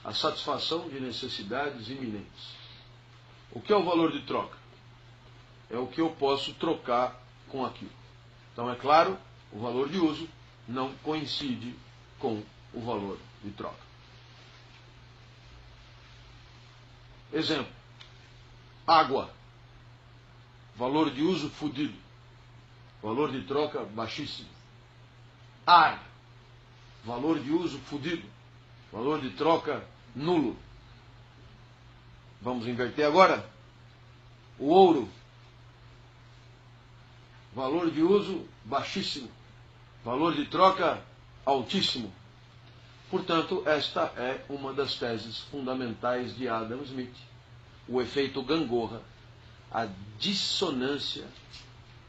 A satisfação de necessidades iminentes. O que é o valor de troca? É o que eu posso trocar com aquilo. Então, é claro, o valor de uso não coincide com o valor de troca. Exemplo. Água. Valor de uso fudido. Valor de troca baixíssimo. Ar. Valor de uso fudido. Valor de troca nulo. Vamos inverter agora? O ouro. Valor de uso baixíssimo. Valor de troca altíssimo. Portanto, esta é uma das teses fundamentais de Adam Smith. O efeito gangorra, a dissonância,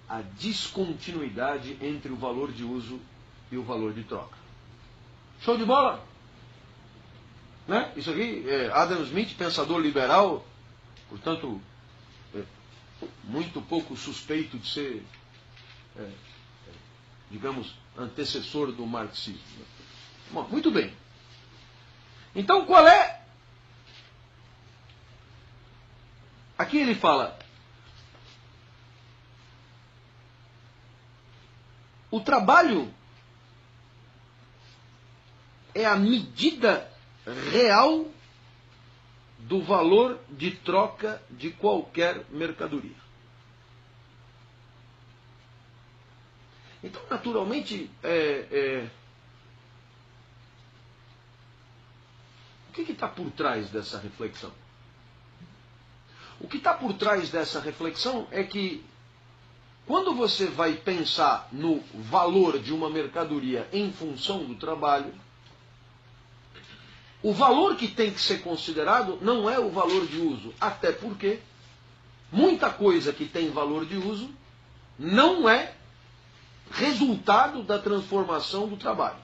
a descontinuidade entre o valor de uso e o valor de troca. Show de bola? Né? Isso aqui é Adam Smith, pensador liberal, portanto, muito pouco suspeito de ser, digamos, antecessor do marxismo. Bom, muito bem. Então, qual é? Aqui ele fala: o trabalho é a medida real do valor de troca de qualquer mercadoria. Então, naturalmente, o que está por trás dessa reflexão? O que está por trás dessa reflexão é que, quando você vai pensar no valor de uma mercadoria em função do trabalho, o valor que tem que ser considerado não é o valor de uso, até porque muita coisa que tem valor de uso não é resultado da transformação do trabalho.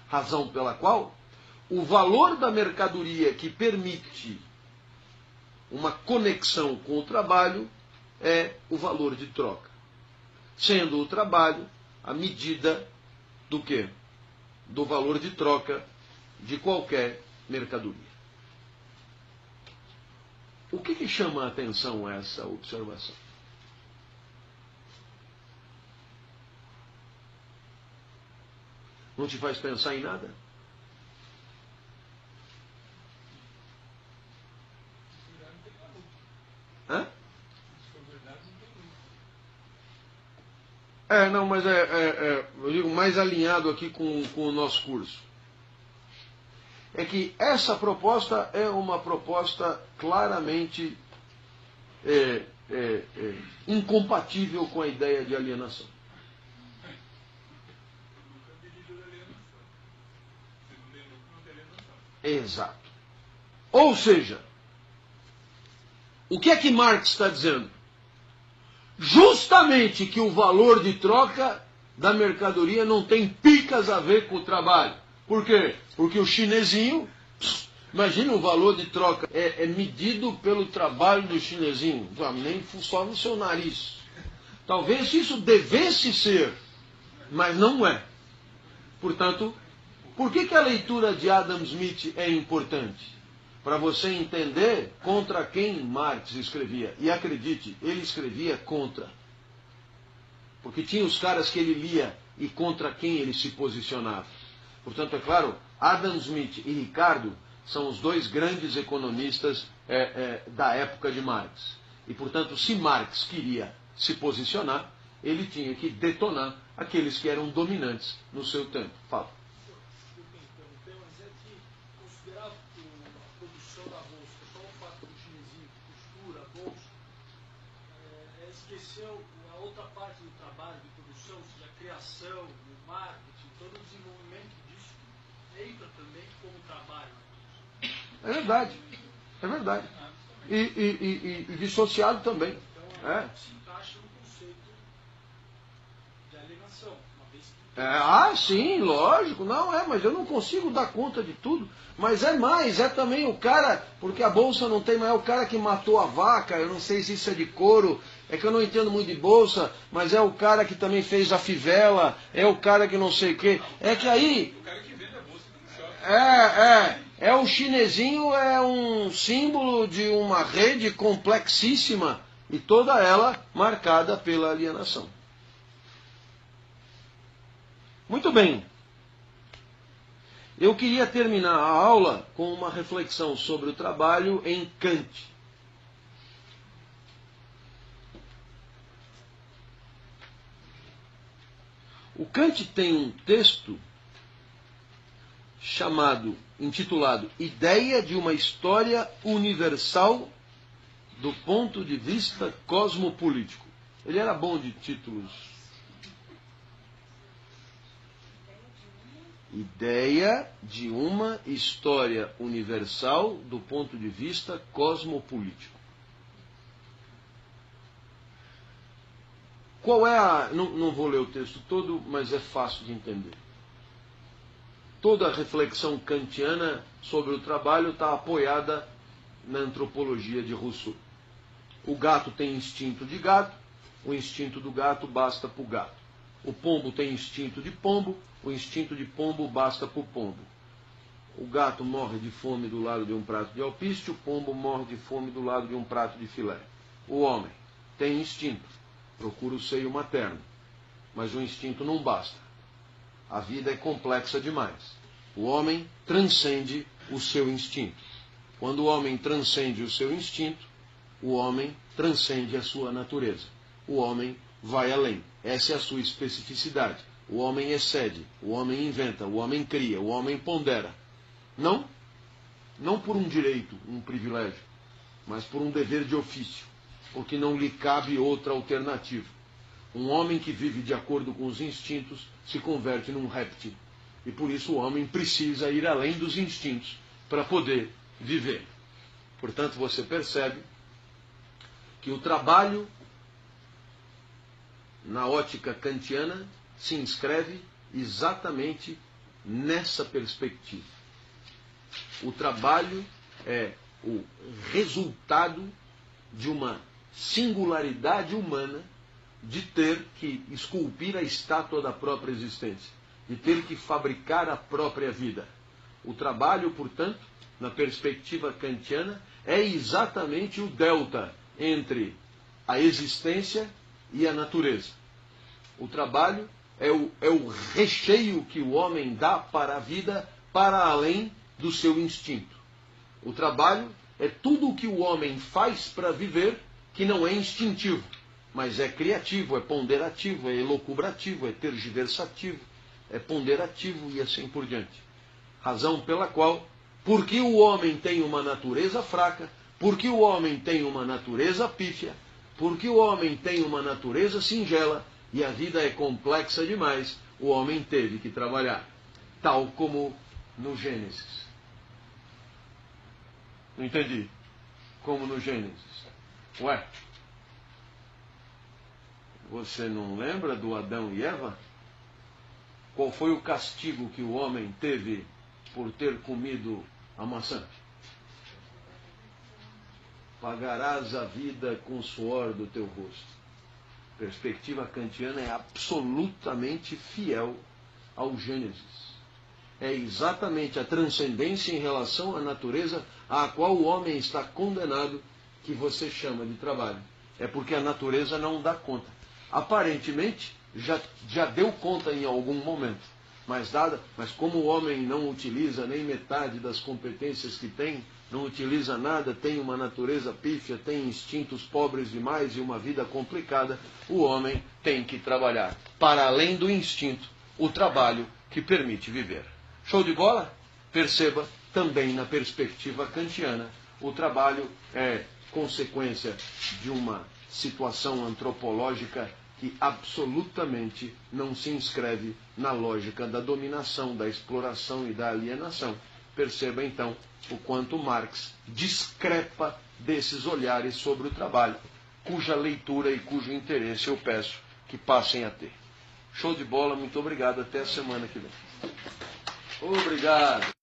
Razão pela qual o valor da mercadoria que permite uma conexão com o trabalho é o valor de troca, sendo o trabalho a medida do quê? Do valor de troca de qualquer mercadoria. O que chama a atenção essa observação? Não te faz pensar em nada? Hã? Não, mas eu digo mais alinhado aqui com o nosso curso. É que essa proposta é uma proposta claramente incompatível com a ideia de alienação. Exato. Ou seja, o que é que Marx está dizendo? Justamente que o valor de troca da mercadoria não tem picas a ver com o trabalho. Por quê? Porque o chinesinho, imagina o valor de troca, é medido pelo trabalho do chinesinho, nem só no seu nariz. Talvez isso devesse ser, mas não é. Portanto, por que a leitura de Adam Smith é importante? Para você entender contra quem Marx escrevia. E acredite, ele escrevia contra. Porque tinha os caras que ele lia e contra quem ele se posicionava. Portanto, é claro, Adam Smith e Ricardo são os dois grandes economistas da época de Marx. E, portanto, se Marx queria se posicionar, ele tinha que detonar aqueles que eram dominantes no seu tempo. Fala. Esqueceu a outra parte do trabalho de produção, ou seja, a criação, o marketing, todo o desenvolvimento disso entra também como trabalho. É verdade, é verdade. E dissociado também. Então, se encaixa no conceito de alienação, uma vez que... Sim, lógico, mas eu não consigo dar conta de tudo. Mas é também o cara, porque a bolsa não tem, mas é o cara que matou a vaca, eu não sei se isso é de couro, é que eu não entendo muito de bolsa, mas é o cara que também fez a fivela, é o cara que não sei o quê. É que aí... O cara que vende a bolsa que não chove. O chinesinho é um símbolo de uma rede complexíssima e toda ela marcada pela alienação. Muito bem. Eu queria terminar a aula com uma reflexão sobre o trabalho em Kant. O Kant tem um texto intitulado Ideia de uma História Universal do ponto de vista cosmopolítico. Ele era bom de títulos. Ideia de uma história universal do ponto de vista cosmopolítico. Qual é a... Não vou ler o texto todo, mas é fácil de entender. Toda a reflexão kantiana sobre o trabalho está apoiada na antropologia de Rousseau. O gato tem instinto de gato, o instinto do gato basta para o gato. O pombo tem instinto de pombo, o instinto de pombo basta para o pombo. O gato morre de fome do lado de um prato de alpiste, o pombo morre de fome do lado de um prato de filé. O homem tem instinto, procura o seio materno, mas o instinto não basta. A vida é complexa demais. O homem transcende o seu instinto. Quando o homem transcende o seu instinto, o homem transcende a sua natureza. O homem vai além. Essa é a sua especificidade. O homem excede, o homem inventa, o homem cria, o homem pondera. Não por um direito, um privilégio, mas por um dever de ofício, porque não lhe cabe outra alternativa. Um homem que vive de acordo com os instintos se converte num réptil. E por isso o homem precisa ir além dos instintos para poder viver. Portanto, você percebe que o trabalho, na ótica kantiana, se inscreve exatamente nessa perspectiva. O trabalho é o resultado de uma singularidade humana de ter que esculpir a estátua da própria existência, de ter que fabricar a própria vida. O trabalho, portanto, na perspectiva kantiana, é exatamente o delta entre a existência e a natureza. O trabalho é o recheio que o homem dá para a vida, para além do seu instinto. O trabalho é tudo o que o homem faz para viver que não é instintivo, mas é criativo, é ponderativo, é elucubrativo, é tergiversativo, é ponderativo e assim por diante. Razão pela qual, porque o homem tem uma natureza fraca, porque o homem tem uma natureza pífia, porque o homem tem uma natureza singela e a vida é complexa demais, o homem teve que trabalhar, tal como no Gênesis. Não entendi. Como no Gênesis. Ué, você não lembra do Adão e Eva? Qual foi o castigo que o homem teve por ter comido a maçã? Pagarás a vida com o suor do teu rosto. A perspectiva kantiana é absolutamente fiel ao Gênesis. É exatamente a transcendência em relação à natureza à qual o homem está condenado que você chama de trabalho. É porque a natureza não dá conta. Aparentemente, já deu conta em algum momento. Mas como o homem não utiliza nem metade das competências que tem, não utiliza nada, tem uma natureza pífia, tem instintos pobres demais e uma vida complicada, o homem tem que trabalhar. Para além do instinto, o trabalho que permite viver. Show de bola? Perceba, também na perspectiva kantiana, o trabalho é consequência de uma situação antropológica que absolutamente não se inscreve na lógica da dominação, da exploração e da alienação. Perceba então o quanto Marx discrepa desses olhares sobre o trabalho, cuja leitura e cujo interesse eu peço que passem a ter. Show de bola, muito obrigado, até a semana que vem. Obrigado.